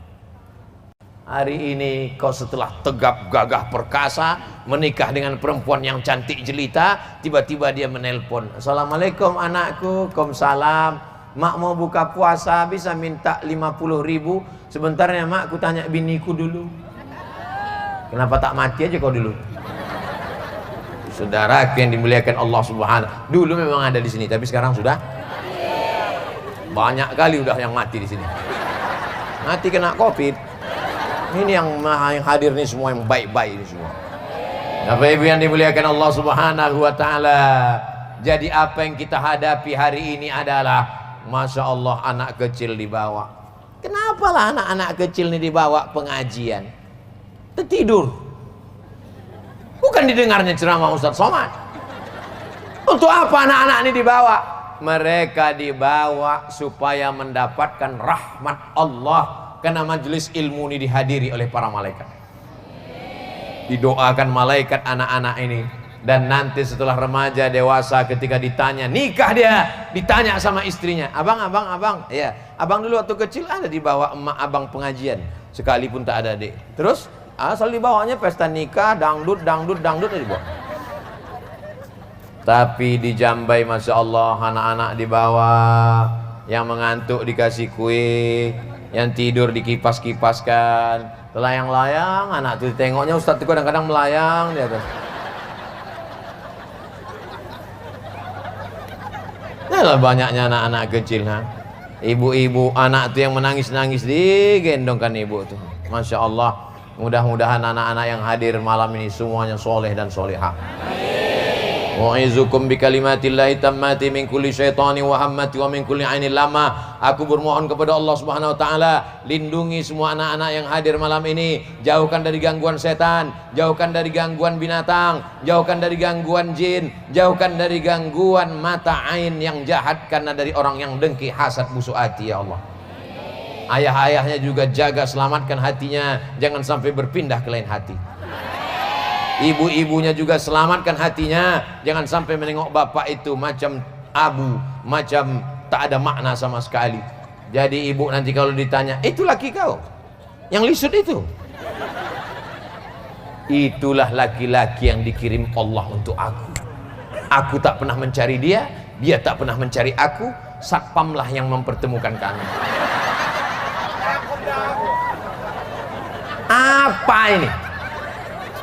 Hari ini kau setelah tegap gagah perkasa menikah dengan perempuan yang cantik jelita, tiba-tiba dia menelpon, Assalamualaikum anakku. Waalaikumsalam. Mak mau buka puasa, bisa minta 50.000. Sebentar ya mak, aku tanya biniku dulu. Kenapa tak mati aja kau dulu? Saudara yang dimuliakan Allah Subhanahu. Dulu memang ada di sini, tapi sekarang sudah banyak kali udah yang mati di sini. Mati kena Covid. Ini yang hadir nih semua yang baik-baik ini semua. Bapak Ibu yang dimuliakan Allah Subhanahu wa taala. Jadi apa yang kita hadapi hari ini adalah, Masya Allah, anak kecil dibawa. Kenapa lah anak-anak kecil ini dibawa pengajian? Tertidur. Bukan didengarnya ceramah Ustaz Somad. Untuk apa anak-anak ini dibawa? Mereka dibawa supaya mendapatkan rahmat Allah. Karena majelis ilmu ini dihadiri oleh para malaikat. Didoakan malaikat anak-anak ini. Dan nanti setelah remaja dewasa ketika ditanya nikah, dia ditanya sama istrinya, abang. Ya, abang dulu waktu kecil ada dibawa emak abang pengajian, sekalipun tak ada adik. Terus asal dibawanya pesta nikah, dangdut dibawa. Tapi di Jambai Masya Allah anak-anak dibawa, yang mengantuk dikasih kue, yang tidur dikipas-kipaskan, telayang-layang. Anak tuh tengoknya Ustadz itu kadang-kadang melayang di atas. Inilah banyaknya anak-anak kecil, ibu-ibu anak tuh yang menangis-nangis digendongkan ibu tuh. Masya Allah. Mudah-mudahan anak-anak yang hadir malam ini semuanya soleh dan solehah. Wa'izukum bikalimatillahi tammati min kulli syaitani wa hammati wa min kulli ainil lama. Aku bermohon kepada Allah Subhanahu wa taala, lindungi semua anak-anak yang hadir malam ini, jauhkan dari gangguan setan, jauhkan dari gangguan binatang, jauhkan dari gangguan jin, jauhkan dari gangguan mata ain yang jahat karena dari orang yang dengki, hasad, busuk hati ya Allah. Ayah-ayahnya juga jaga, selamatkan hatinya, jangan sampai berpindah ke lain hati. Ibu-ibunya juga selamatkan hatinya, jangan sampai menengok bapak itu macam abu, macam tak ada makna sama sekali. Jadi ibu nanti kalau ditanya, itu laki kau yang lisut itu? Itulah laki-laki yang dikirim Allah untuk aku. Aku tak pernah mencari dia, dia tak pernah mencari aku. Satpamlah yang mempertemukan kami. Apa ini?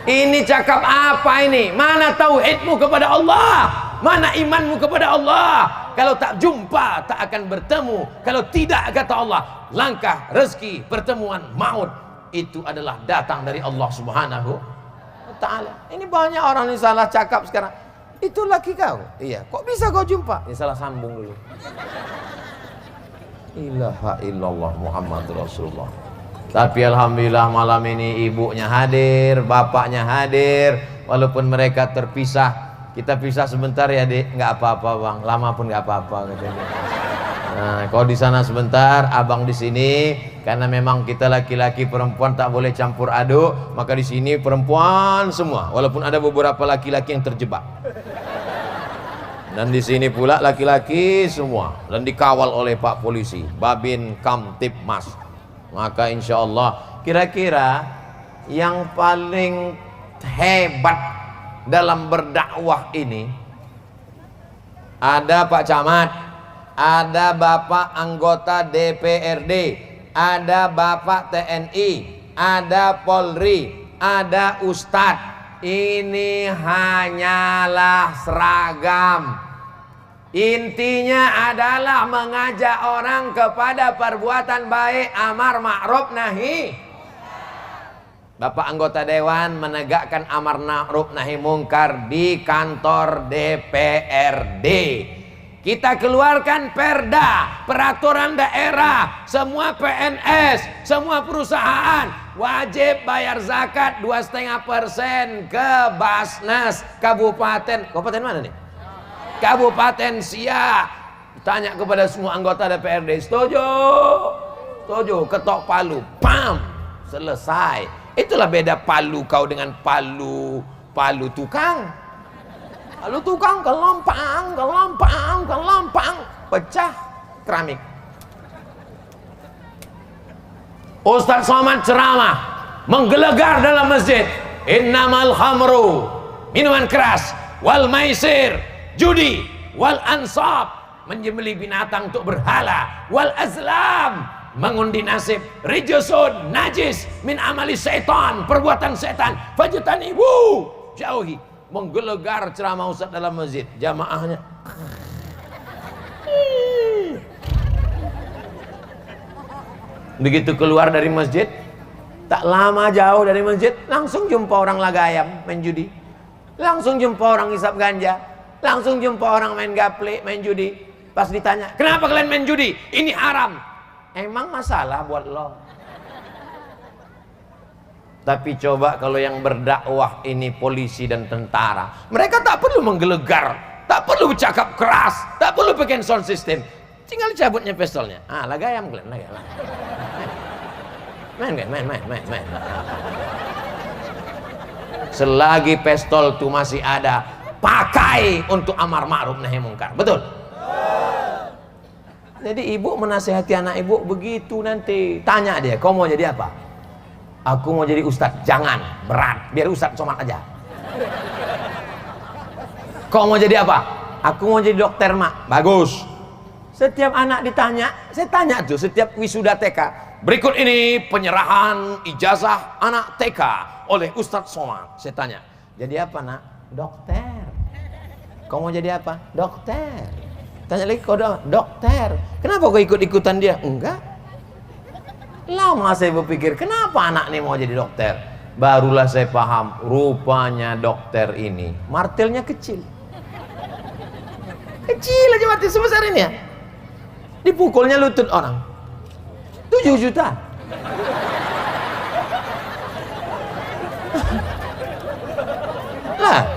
Ini cakap apa ini? Mana tauhidmu kepada Allah? Mana imanmu kepada Allah? Kalau tak jumpa, tak akan bertemu. Kalau tidak, kata Allah, langkah, rezeki, pertemuan, maut, itu adalah datang dari Allah Subhanahu wa ta'ala. Ini banyak orang yang salah cakap sekarang. Itu laki kau? Iya. Kok bisa kau jumpa? Ini salah sambung dulu. Ilaha illallah Muhammad Rasulullah. Tapi alhamdulillah malam ini ibunya hadir, bapaknya hadir. Walaupun mereka terpisah, kita pisah sebentar ya dek, nggak apa-apa bang, lama pun nggak apa-apa katanya. Nah, kalau di sana sebentar, abang di sini, karena memang kita laki-laki perempuan tak boleh campur aduk, maka di sini perempuan semua. Walaupun ada beberapa laki-laki yang terjebak. Dan di sini pula laki-laki semua, dan dikawal oleh Pak Polisi, Babin Kamtibmas. Maka insya Allah kira-kira yang paling hebat dalam berdakwah ini ada Pak Camat, ada Bapak anggota DPRD, ada Bapak TNI, ada Polri, ada Ustadz. Ini hanyalah seragam. Intinya adalah mengajak orang kepada perbuatan baik, amar ma'ruf nahi. Bapak anggota dewan menegakkan amar ma'ruf nahi mungkar di kantor DPRD. Kita keluarkan perda, peraturan daerah, semua PNS, semua perusahaan wajib bayar zakat 2,5% ke Basnas Kabupaten. Kabupaten mana nih? Kabupaten Siak. Tanya kepada semua anggota DPRD, setuju? Setuju, ketok palu, pam, selesai. Itulah beda palu kau dengan palu tukang. Palu tukang kelompang, pecah keramik. Ustaz Somad ceramah, menggelegar dalam masjid. Innamal khamru, minuman keras, wal maisir, judi, wal ansab, menyembelih binatang untuk berhala, wal azlam, mengundi nasib, rijusun, najis, min amali setan, perbuatan setan, fajutan ibu, jauhi. Menggelegar ceramah Ustaz dalam masjid, jamaahnya begitu keluar dari masjid, tak lama jauh dari masjid langsung jumpa orang lagayam main judi, langsung jumpa orang isap ganja, langsung jumpa orang main gaple, main judi. Pas ditanya, kenapa kalian main judi? Ini haram. Emang masalah buat lo? Tapi coba kalau yang berdakwah ini polisi dan tentara, mereka tak perlu menggelegar, tak perlu bercakap keras, tak perlu pakai sound system, tinggal cabutnya pistolnya. Lagayam kalian, lagayam. Main. Selagi pistol itu masih ada, pakai untuk amar ma'ruf nahi mungkar. Betul? Jadi ibu menasihati anak ibu begitu, nanti tanya dia, kau mau jadi apa? Aku mau jadi ustadz. Jangan, berat, biar Ustadz Somad aja. Kau mau jadi apa? Aku mau jadi dokter, mak. Bagus. Setiap anak ditanya, saya tanya tuh setiap wisuda TK, berikut ini penyerahan ijazah anak TK oleh Ustadz Somad. Saya tanya, jadi apa nak? Dokter. Kau mau jadi apa? Dokter. Tanya lagi, kau dokter. Kenapa kau ikut-ikutan dia? Enggak. Lama saya berpikir, kenapa anak ini mau jadi dokter? Barulah saya paham, rupanya dokter ini martilnya kecil. Kecil aja martil sebesar ini ya. Dipukulnya lutut orang. 7 juta. Lah,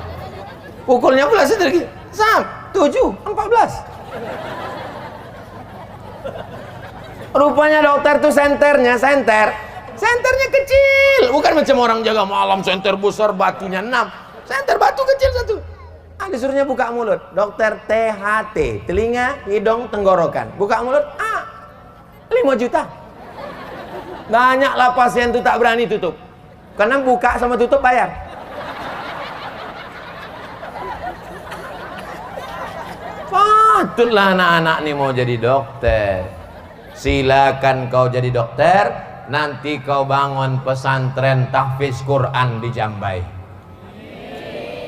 pukulnya pula sedikit. 7, 14. Rupanya dokter tuh senternya kecil, bukan macam orang jaga malam senter besar batunya 6, senter batu kecil satu. Disuruhnya buka mulut, dokter THT, telinga, hidung, tenggorokan, buka mulut, 5 juta. Banyaklah pasien tuh tak berani tutup, karena buka sama tutup bayar. Patutlah anak-anak nih mau jadi dokter. Silakan kau jadi dokter, nanti kau bangun pesantren tahfiz Quran di Jambai.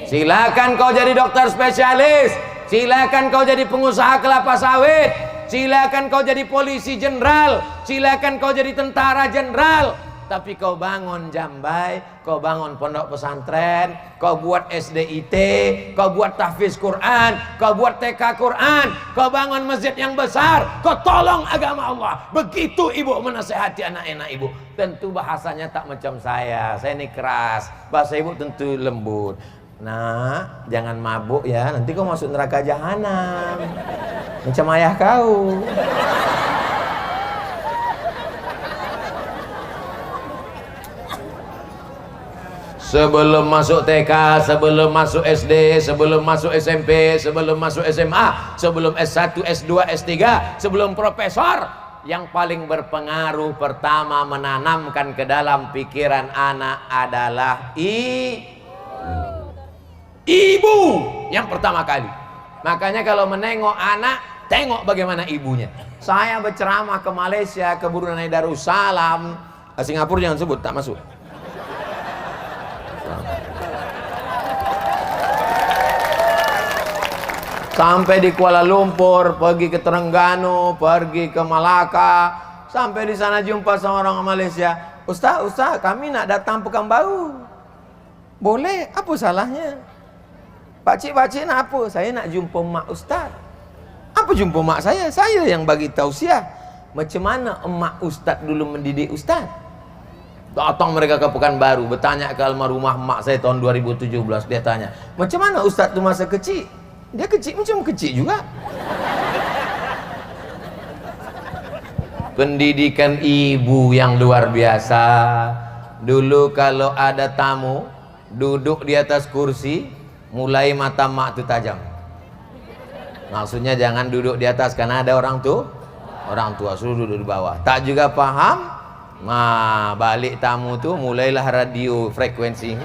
Silakan kau jadi dokter spesialis, silakan kau jadi pengusaha kelapa sawit, silakan kau jadi polisi jenderal, silakan kau jadi tentara jenderal. Tapi kau bangun Jambai, kau bangun pondok pesantren, kau buat SDIT, kau buat tahfiz Quran, kau buat TK Quran, kau bangun masjid yang besar, kau tolong agama Allah. Begitu ibu menasehati anak-anak ibu. Tentu bahasanya tak macam saya ini keras. Bahasa ibu tentu lembut. Nah, jangan mabuk ya, nanti kau masuk neraka jahanam. Macam ayah kau. Sebelum masuk TK, sebelum masuk SD, sebelum masuk SMP, sebelum masuk SMA, sebelum S1, S2, S3, sebelum profesor, yang paling berpengaruh pertama menanamkan ke dalam pikiran anak adalah ibu yang pertama kali. Makanya kalau menengok anak, tengok bagaimana ibunya. Saya berceramah ke Malaysia, ke Brunei Darussalam, Singapura jangan sebut, tak masuk. Sampai di Kuala Lumpur, pergi ke Terengganu, pergi ke Malaka, sampai di sana jumpa sama orang Malaysia. Ustaz, kami nak datang Pekanbaru. Boleh, apa salahnya? Pakcik nak apa? Saya nak jumpa mak Ustaz. Apa jumpa mak saya? Saya yang bagi tausiah. Macam mana emak Ustaz dulu mendidik Ustaz? Datang mereka ke Pekanbaru, bertanya ke almarhumah mak saya tahun 2017. Dia tanya, macam mana Ustaz tu masa kecil? Dia kecil macam kecil juga. Pendidikan ibu yang luar biasa. Dulu kalau ada tamu duduk di atas kursi, mulai mata mak tu tajam. Maksudnya jangan duduk di atas karena ada orang tua suruh duduk di bawah. Tak juga paham, balik tamu tu mulailah radio frekuensi.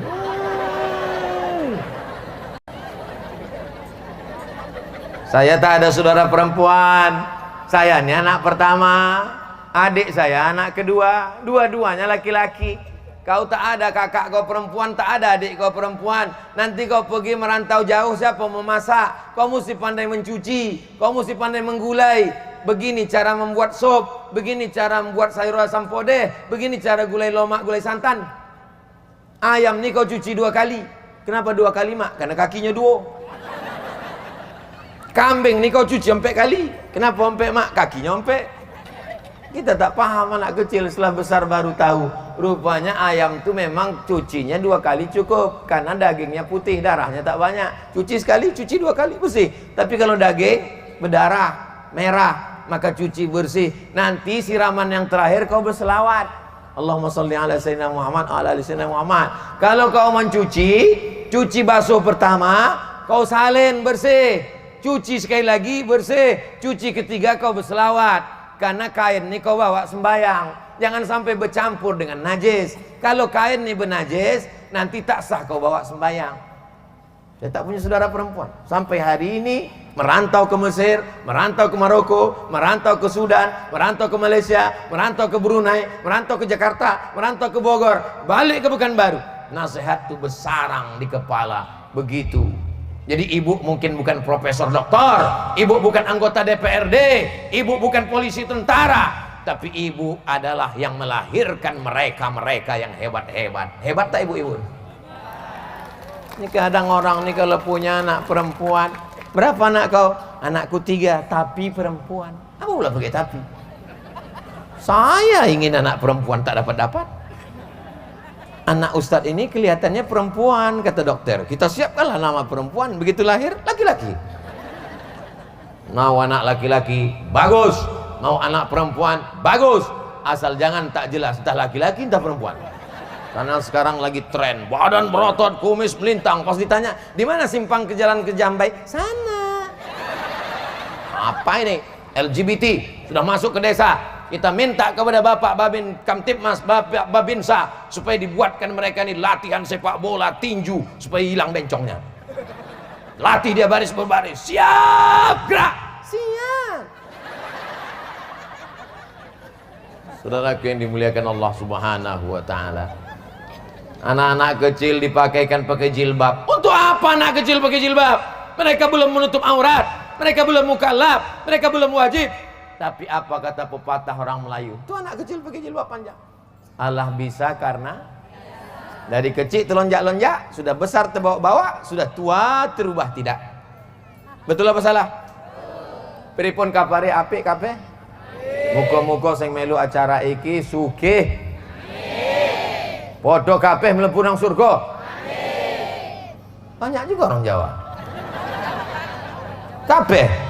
Saya tak ada saudara perempuan. Saya ni anak pertama, adik saya anak kedua, dua-duanya laki-laki. Kau tak ada kakak kau perempuan, tak ada adik kau perempuan. Nanti kau pergi merantau jauh, siapa memasak? Kau mesti pandai mencuci, kau mesti pandai menggulai. Begini cara membuat sop, begini cara membuat sayur asam podeh, begini cara gulai lomak, gulai santan. Ayam ni kau cuci 2 kali. Kenapa 2 kali mak? Karena kakinya 2. Kambing ni kau cuci 4 kali. Kenapa 4 mak? Kakinya 4. Kita tak paham, anak kecil setelah besar baru tahu. Rupanya ayam tu memang cucinya 2 kali cukup. Karena dagingnya putih, darahnya tak banyak. Cuci sekali, cuci 2 kali bersih. Tapi kalau daging berdarah, merah, maka cuci bersih. Nanti siraman yang terakhir kau berselawat. Allahumma sholli ala sayyidina Muhammad ala ali sayyidina Muhammad. Kalau kau mencuci, cuci basuh pertama, kau salin bersih. Cuci sekali lagi bersih. Cuci ketiga kau berselawat. Karena kain ni kau bawa sembayang. Jangan sampai bercampur dengan najis. Kalau kain ni bernajis, nanti tak sah kau bawa sembayang. Saya tak punya saudara perempuan. Sampai hari ini merantau ke Mesir, merantau ke Maroko, merantau ke Sudan, merantau ke Malaysia, merantau ke Brunei, merantau ke Jakarta, merantau ke Bogor, balik ke Pekanbaru. Nasihat tu bersarang di kepala. Begitu. Jadi ibu mungkin bukan profesor doktor, ibu bukan anggota DPRD, ibu bukan polisi tentara, tapi ibu adalah yang melahirkan mereka yang hebat-hebat. Hebat tak ibu-ibu? Ini kadang orang nih kalau punya anak perempuan, berapa anak kau? Anakku 3, tapi perempuan. Apa pula pakai tapi? Saya ingin anak perempuan, tak dapat-dapat. Anak ustadz ini kelihatannya perempuan, kata dokter. Kita siapkanlah nama perempuan. Begitu lahir, laki-laki. Mau anak laki-laki, bagus. Mau anak perempuan, bagus. Asal jangan tak jelas, entah laki-laki, entah perempuan. Karena sekarang lagi tren, badan berotot, kumis melintang. Pas ditanya, di mana simpang ke jalan ke Jambai? Sana. Apa ini? LGBT sudah masuk ke desa. Kita minta kepada Bapak Babin Kamtipmas, Bapak Babinsa, supaya dibuatkan mereka ini latihan sepak bola tinju supaya hilang bencongnya. Latih dia baris berbaris. Siap, gerak. Siap. Saudaraku yang dimuliakan Allah Subhanahu wa taala. Anak-anak kecil dipakaikan pakai jilbab. Untuk apa anak kecil pakai jilbab? Mereka belum menutup aurat, mereka belum mukallaf, mereka belum wajib. Tapi apa kata pepatah orang Melayu? Itu anak kecil pakai jilbab panjang. Allah bisa karena dari kecil terlonjak-lonjak, sudah besar terbawa-bawa, sudah tua terubah tidak. Betul apa salah? Pripun kapare apik kabeh? Muga-muga sing melu acara iki sugih. Padha kabeh mlebu nang surga. Banyak juga orang Jawa. Kabeh.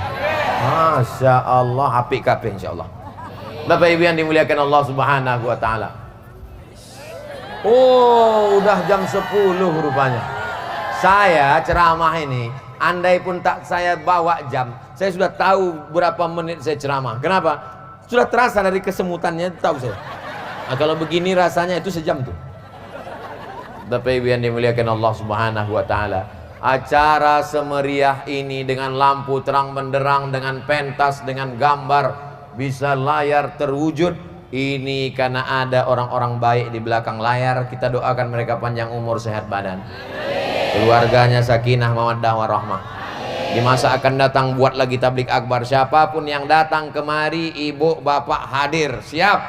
Masya Allah, apik kabeh insyaallah. Bapak Ibu yang dimuliakan Allah Subhanahu wa taala. Oh, udah jam 10 rupanya. Saya ceramah ini, andai pun tak saya bawa jam, saya sudah tahu berapa menit saya ceramah. Kenapa? Sudah terasa dari kesemutannya, tahu saya. Nah, kalau begini rasanya itu sejam tuh. Bapak Ibu yang dimuliakan Allah Subhanahu wa taala. Acara semeriah ini dengan lampu terang benderang, dengan pentas, dengan gambar, bisa layar terwujud. Ini karena ada orang-orang baik di belakang layar. Kita doakan mereka panjang umur, sehat badan. Keluarganya sakinah, mawaddah warahmah. Di masa akan datang buat lagi tablik akbar. Siapapun yang datang kemari, ibu bapak hadir. Siap?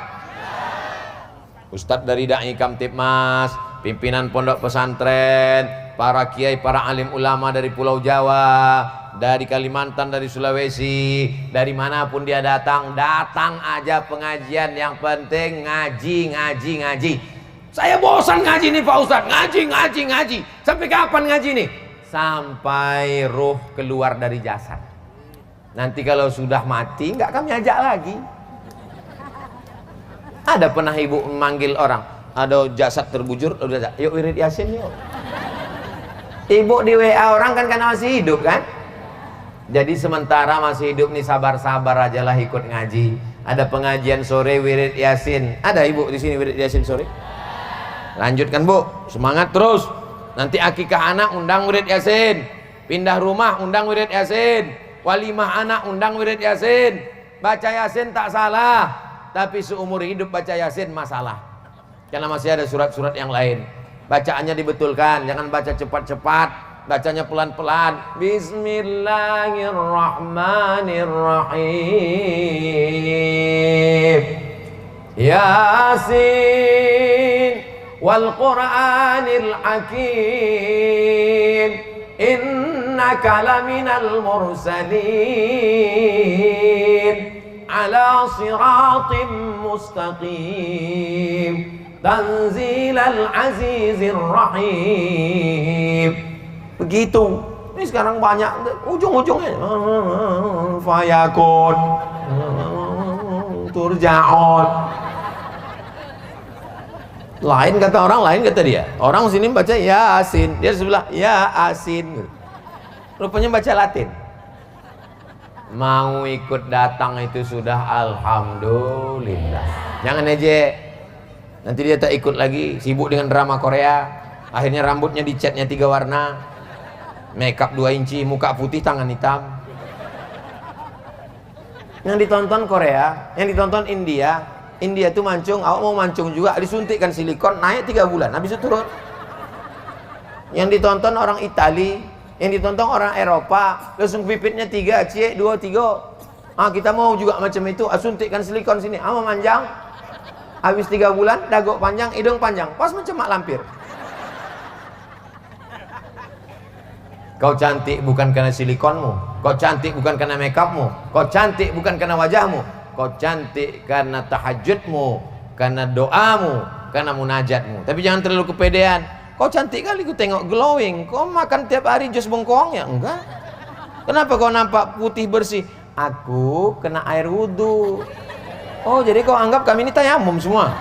Ustadz dari Dai Kamtibmas, pimpinan pondok pesantren, para kiai, para alim ulama dari Pulau Jawa, dari Kalimantan, dari Sulawesi, dari manapun dia datang, datang aja pengajian. Yang penting ngaji. Saya bosan ngaji nih Pak Ustadz, ngaji. Sampai kapan ngaji nih? Sampai ruh keluar dari jasad. Nanti kalau sudah mati nggak kami ajak lagi. Ada pernah ibu memanggil orang, ada jasad terbujur, udah yuk wirid yasin yuk. Ibu di WA orang kan karena masih hidup kan. Jadi sementara masih hidup nih sabar-sabar aja lah ikut ngaji. Ada pengajian sore wirid yasin. Ada ibu di sini wirid yasin sore? Lanjutkan bu, semangat terus. Nanti akikah anak undang wirid yasin, pindah rumah undang wirid yasin, walimah anak undang wirid yasin. Baca yasin tak salah, tapi seumur hidup baca yasin masalah, karena masih ada surat-surat yang lain. Bacaannya dibetulkan, jangan baca cepat-cepat, bacanya pelan-pelan. Bismillahirrahmanirrahim. Yasin wal Qur'anil Hakim, innaka laminal mursalin ala siratim mustaqim, tanzilal azizir rahim. Begitu. Ini sekarang banyak ujung-ujungnya fayakun turja'un. Lain kata orang, lain kata dia. Orang sini baca Yasin, dia sebelah ya asin. Rupanya baca Latin. Mau ikut datang itu sudah alhamdulillah. Jangan aja. Nanti dia tak ikut lagi, sibuk dengan drama Korea. Akhirnya rambutnya dicatnya 3 warna, makeup 2 inci, muka putih, tangan hitam. Yang ditonton Korea, yang ditonton India. India itu mancung, awak mau mancung juga, disuntikkan silikon, naik 3 bulan, habis itu turun. Yang ditonton orang Itali, yang ditonton orang Eropa, langsung pipitnya 3, cie 2, 3. Kita mau juga macam itu, suntikkan silikon sini, mau manjang, habis 3 bulan, dagu panjang, hidung panjang, pas macam mak lampir. Kau cantik bukan karena silikonmu, kau cantik bukan karena makeupmu, kau cantik bukan karena wajahmu. Kau cantik karena tahajudmu, karena doamu, karena munajatmu. Tapi jangan terlalu kepedean. Kau cantik kali, ku tengok glowing. Kau makan tiap hari jus bengkoang ya? Enggak. Kenapa kau nampak putih bersih? Aku kena air wudhu. Oh, jadi kau anggap kami ini tayamum semua?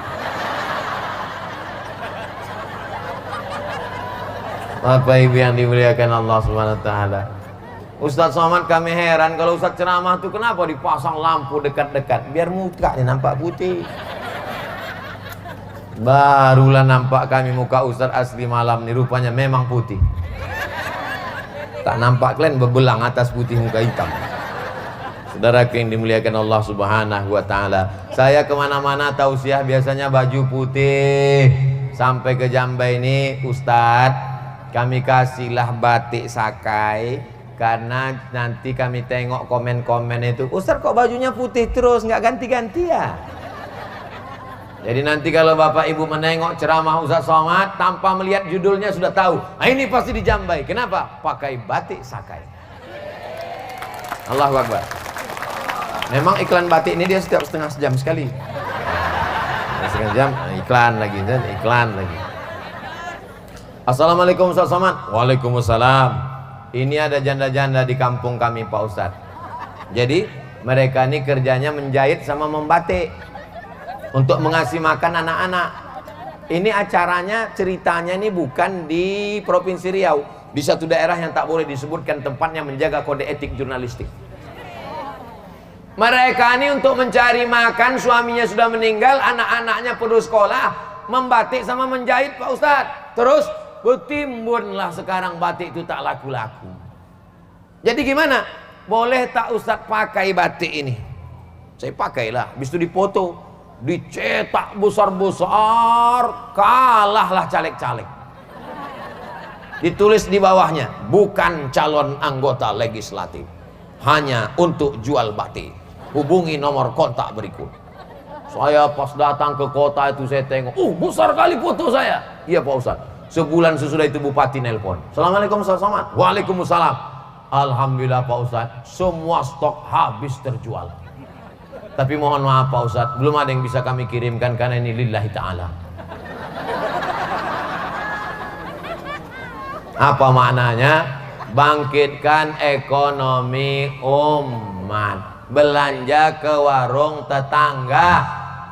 Bapak Ibu yang dimuliakan Allah Subhanahu wa taala. Ustadz Somad kami heran kalau Ustadz ceramah tuh kenapa dipasang lampu dekat-dekat biar mukanya nampak putih. Barulah nampak kami muka Ustadz asli malam nih, rupanya memang putih. Tak nampak kalian bebelang atas putih muka hitam. Saudara yang dimuliakan Allah Subhanahu wa taala. Saya kemana-mana tausiah biasanya baju putih. Sampai ke Jambai ini Ustadz, kami kasihlah batik sakai. Karena nanti kami tengok komen-komen itu, Ustaz kok bajunya putih terus, nggak ganti-ganti ya? Jadi nanti kalau Bapak Ibu menengok ceramah Ustaz Somad, tanpa melihat judulnya sudah tahu, ini pasti di Jambai. Kenapa? Pakai batik sakai. Allahu Akbar. Memang iklan batik ini dia setiap setengah jam sekali. Setengah jam, iklan lagi, dan iklan lagi. Assalamualaikum Ustaz Somad. Waalaikumsalam. Ini ada janda-janda di kampung kami Pak Ustadz. Jadi mereka ini kerjanya menjahit sama membatik untuk mengasih makan anak-anak. Ini acaranya, ceritanya ini bukan di Provinsi Riau, di satu daerah yang tak boleh disebutkan tempatnya, menjaga kode etik jurnalistik. Mereka ini untuk mencari makan, suaminya sudah meninggal, anak-anaknya perlu sekolah, membatik sama menjahit Pak Ustadz. Terus bertimbunlah sekarang batik itu tak laku-laku. Jadi gimana? Boleh tak Ustadz pakai batik ini? Saya pakailah. Habis itu dipoto, dicetak besar-besar, kalahlah caleg-caleg. Ditulis di bawahnya, bukan calon anggota legislatif, hanya untuk jual bati. Hubungi nomor kontak berikut. Saya pas datang ke kota itu saya tengok, besar kali foto saya. Iya Pak Ustadz. Sebulan sesudah itu bupati nelpon, Assalamualaikum Ustaz Somad. Waalaikumsalam. Alhamdulillah Pak Ustadz, semua stok habis terjual. Tapi mohon maaf Pak Ustadz, belum ada yang bisa kami kirimkan karena ini lillahi ta'ala. Apa maknanya? Bangkitkan ekonomi umat. Belanja ke warung tetangga,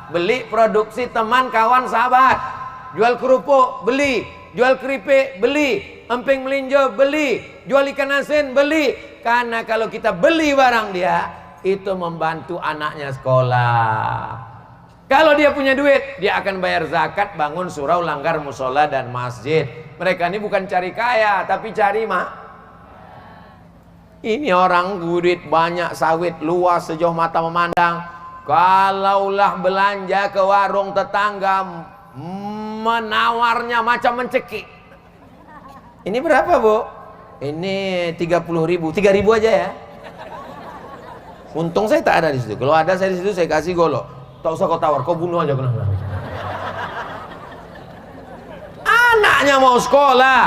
beli produksi teman kawan sahabat, jual kerupuk beli, jual keripik beli, emping melinjo beli, jual ikan asin beli. Karena kalau kita beli barang dia, itu membantu anaknya sekolah. Kalau dia punya duit, dia akan bayar zakat, bangun surau, langgar musola dan masjid. Mereka ini bukan cari kaya, tapi cari ini orang duit banyak, sawit luas sejauh mata memandang. Kalaulah belanja ke warung tetangga, menawarnya macam mencekik. Ini berapa Bu? Ini 30.000, 3.000 aja ya. Untung saya tak ada di situ. Kalau ada saya di situ, saya kasih golok. Tak usah kau tawar, kau bunuh aja. Anaknya mau sekolah,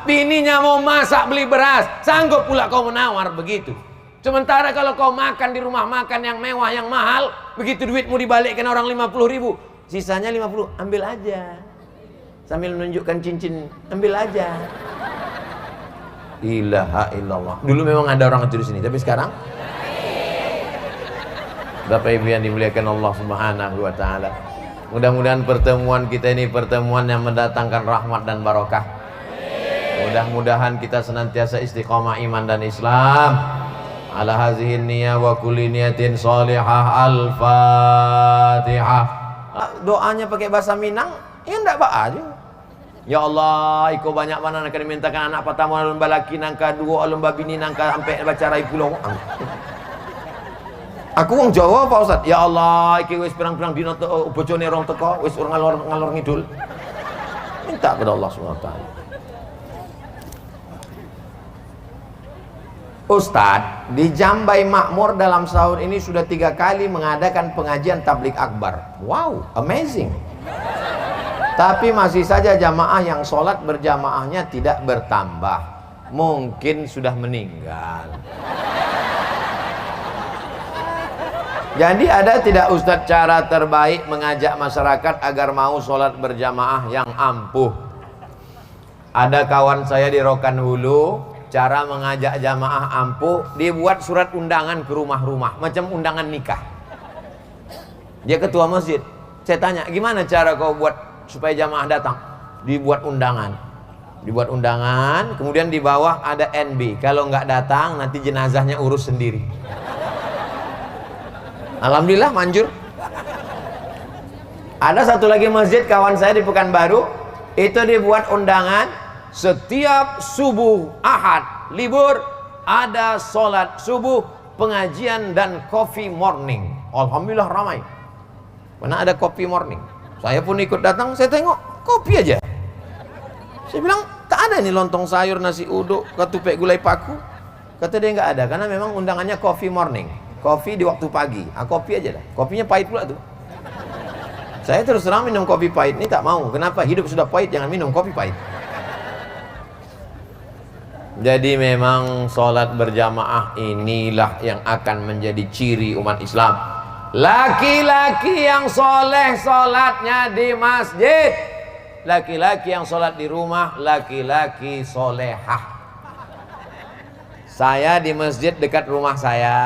bininya mau masak beli beras, sanggup pula kau menawar begitu. Sementara kalau kau makan di rumah makan yang mewah yang mahal, begitu duitmu dibalikkan orang 50.000, sisanya 50, ambil aja. Sambil menunjukkan cincin, ambil aja. Ilaha illallah. Dulu memang ada orang itu di sini, tapi sekarang Bapak Ibu yang dimuliakan Allah Subhanahu wa taala. Mudah-mudahan pertemuan kita ini pertemuan yang mendatangkan rahmat dan barokah. Mudah-mudahan kita senantiasa istiqomah iman dan Islam. Ala hazihin niyah wa kulli niyatin shalihah. Al-Fatihah. Doanya pakai bahasa Minang, ya enggak apa aja. Ya Allah, iko banyak mana nak dimintakan anak pertama lomba laki nangka dua lomba bini nangka sampai baca rai pulau. Aku wong Jawa Pak Ustaz. Ya Allah, iki wis pirang-pirang dina bojone rong teko, wis ngalor ngidul. Minta kepada Allah Subhanahu wa taala. Ustaz, di Jambai Makmur dalam sahur ini sudah 3 kali mengadakan pengajian tablik akbar. Wow, amazing. Tapi masih saja jamaah yang sholat berjamaahnya tidak bertambah. Mungkin sudah meninggal. Jadi ada tidak Ustadz cara terbaik mengajak masyarakat agar mau sholat berjamaah yang ampuh? Ada kawan saya di Rokan Hulu, cara mengajak jamaah ampuh, dibuat surat undangan ke rumah-rumah, macam undangan nikah. Dia ketua masjid. Saya tanya, gimana cara kau buat supaya jamaah datang? Dibuat undangan. Dibuat undangan, kemudian di bawah ada NB. Kalau nggak datang, nanti jenazahnya urus sendiri. Alhamdulillah manjur. Ada satu lagi masjid kawan saya di Pekanbaru, itu dibuat undangan setiap subuh Ahad libur ada sholat subuh, pengajian dan coffee morning. Alhamdulillah ramai. Mana ada coffee morning. Saya pun ikut datang, saya tengok kopi aja. Saya bilang tak ada nih lontong sayur, nasi uduk, ketupek gulai paku. Kata dia nggak ada karena memang undangannya coffee morning. Kopi di waktu pagi, kopi aja dah. Kopinya pahit pula tuh. Saya terus terang minum kopi pahit ini tak mau. Kenapa? Hidup sudah pahit, jangan minum kopi pahit. Jadi memang sholat berjamaah inilah yang akan menjadi ciri umat Islam. Laki-laki yang soleh sholatnya di masjid, laki-laki yang sholat di rumah, laki-laki solehah. Saya di masjid dekat rumah saya,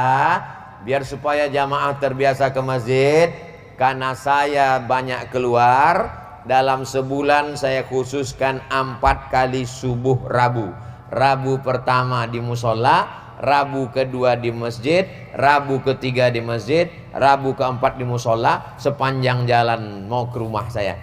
biar supaya jamaah terbiasa ke masjid, karena saya banyak keluar, dalam sebulan saya khususkan 4 kali subuh Rabu. Rabu pertama di musola, Rabu kedua di masjid, Rabu ketiga di masjid, Rabu keempat di musola, sepanjang jalan mau ke rumah saya.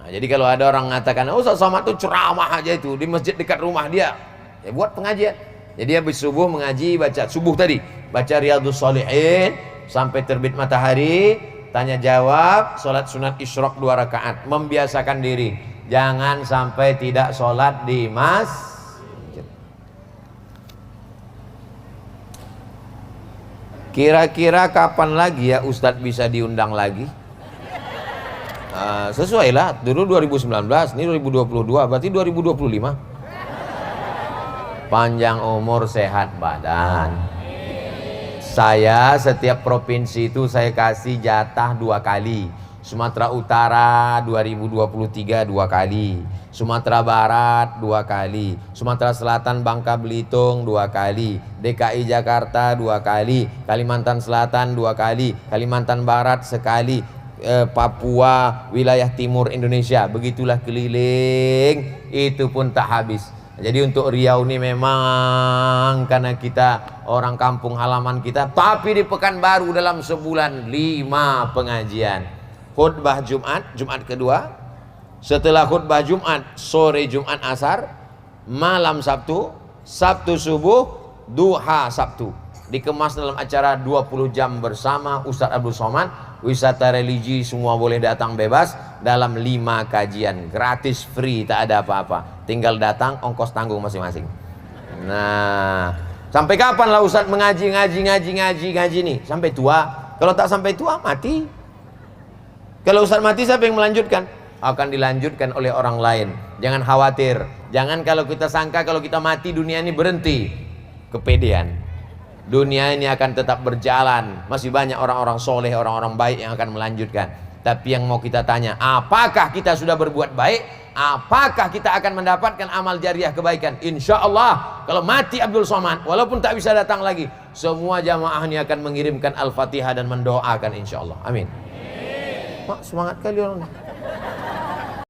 Nah, jadi kalau ada orang mengatakan, Ustaz Somad itu ceramah aja itu di masjid dekat rumah dia, ya buat pengajian. Jadi habis subuh mengaji, baca subuh tadi, baca Riyadhus Shalihin sampai terbit matahari, tanya jawab, sholat sunat isyraq 2 rakaat, membiasakan diri, jangan sampai tidak sholat di masjid. Kira-kira kapan lagi ya Ustadz bisa diundang lagi? Sesuai lah, dulu 2019, ini 2022, berarti 2025. Panjang umur, sehat badan. Saya setiap provinsi itu saya kasih jatah 2 kali. Sumatera Utara 2023 2 kali, Sumatera Barat 2 kali, Sumatera Selatan Bangka Belitung 2 kali, DKI Jakarta 2 kali, Kalimantan Selatan 2 kali, Kalimantan Barat sekali, Papua, wilayah timur Indonesia. Begitulah keliling, itu pun tak habis. Jadi untuk Riau ini memang karena kita orang kampung halaman kita, tapi di Pekanbaru dalam sebulan 5 pengajian. Khutbah Jumat, Jumat kedua, setelah khutbah Jumat, sore Jumat asar, malam Sabtu, Sabtu subuh, duha Sabtu. Dikemas dalam acara 20 jam bersama Ustadz Abdul Somad, wisata religi semua boleh datang bebas dalam 5 kajian, gratis, free, tak ada apa-apa. Tinggal datang, ongkos tanggung masing-masing. Nah, sampai kapan lah Ustadz ngaji nih? Sampai tua. Kalau tak sampai tua, mati. Kalau Ustadz mati, siapa yang melanjutkan? Akan dilanjutkan oleh orang lain. Jangan khawatir. Jangan kalau kita sangka kalau kita mati dunia ini berhenti. Kepedean. Dunia ini akan tetap berjalan. Masih banyak orang-orang soleh, orang-orang baik yang akan melanjutkan. Tapi yang mau kita tanya, apakah kita sudah berbuat baik? Apakah kita akan mendapatkan amal jariah kebaikan? Insya Allah, kalau mati Abdul Somad, walaupun tak bisa datang lagi, semua jamaah ini akan mengirimkan Al-Fatihah dan mendoakan insya Allah. Amin. Mak, semangat kali orang.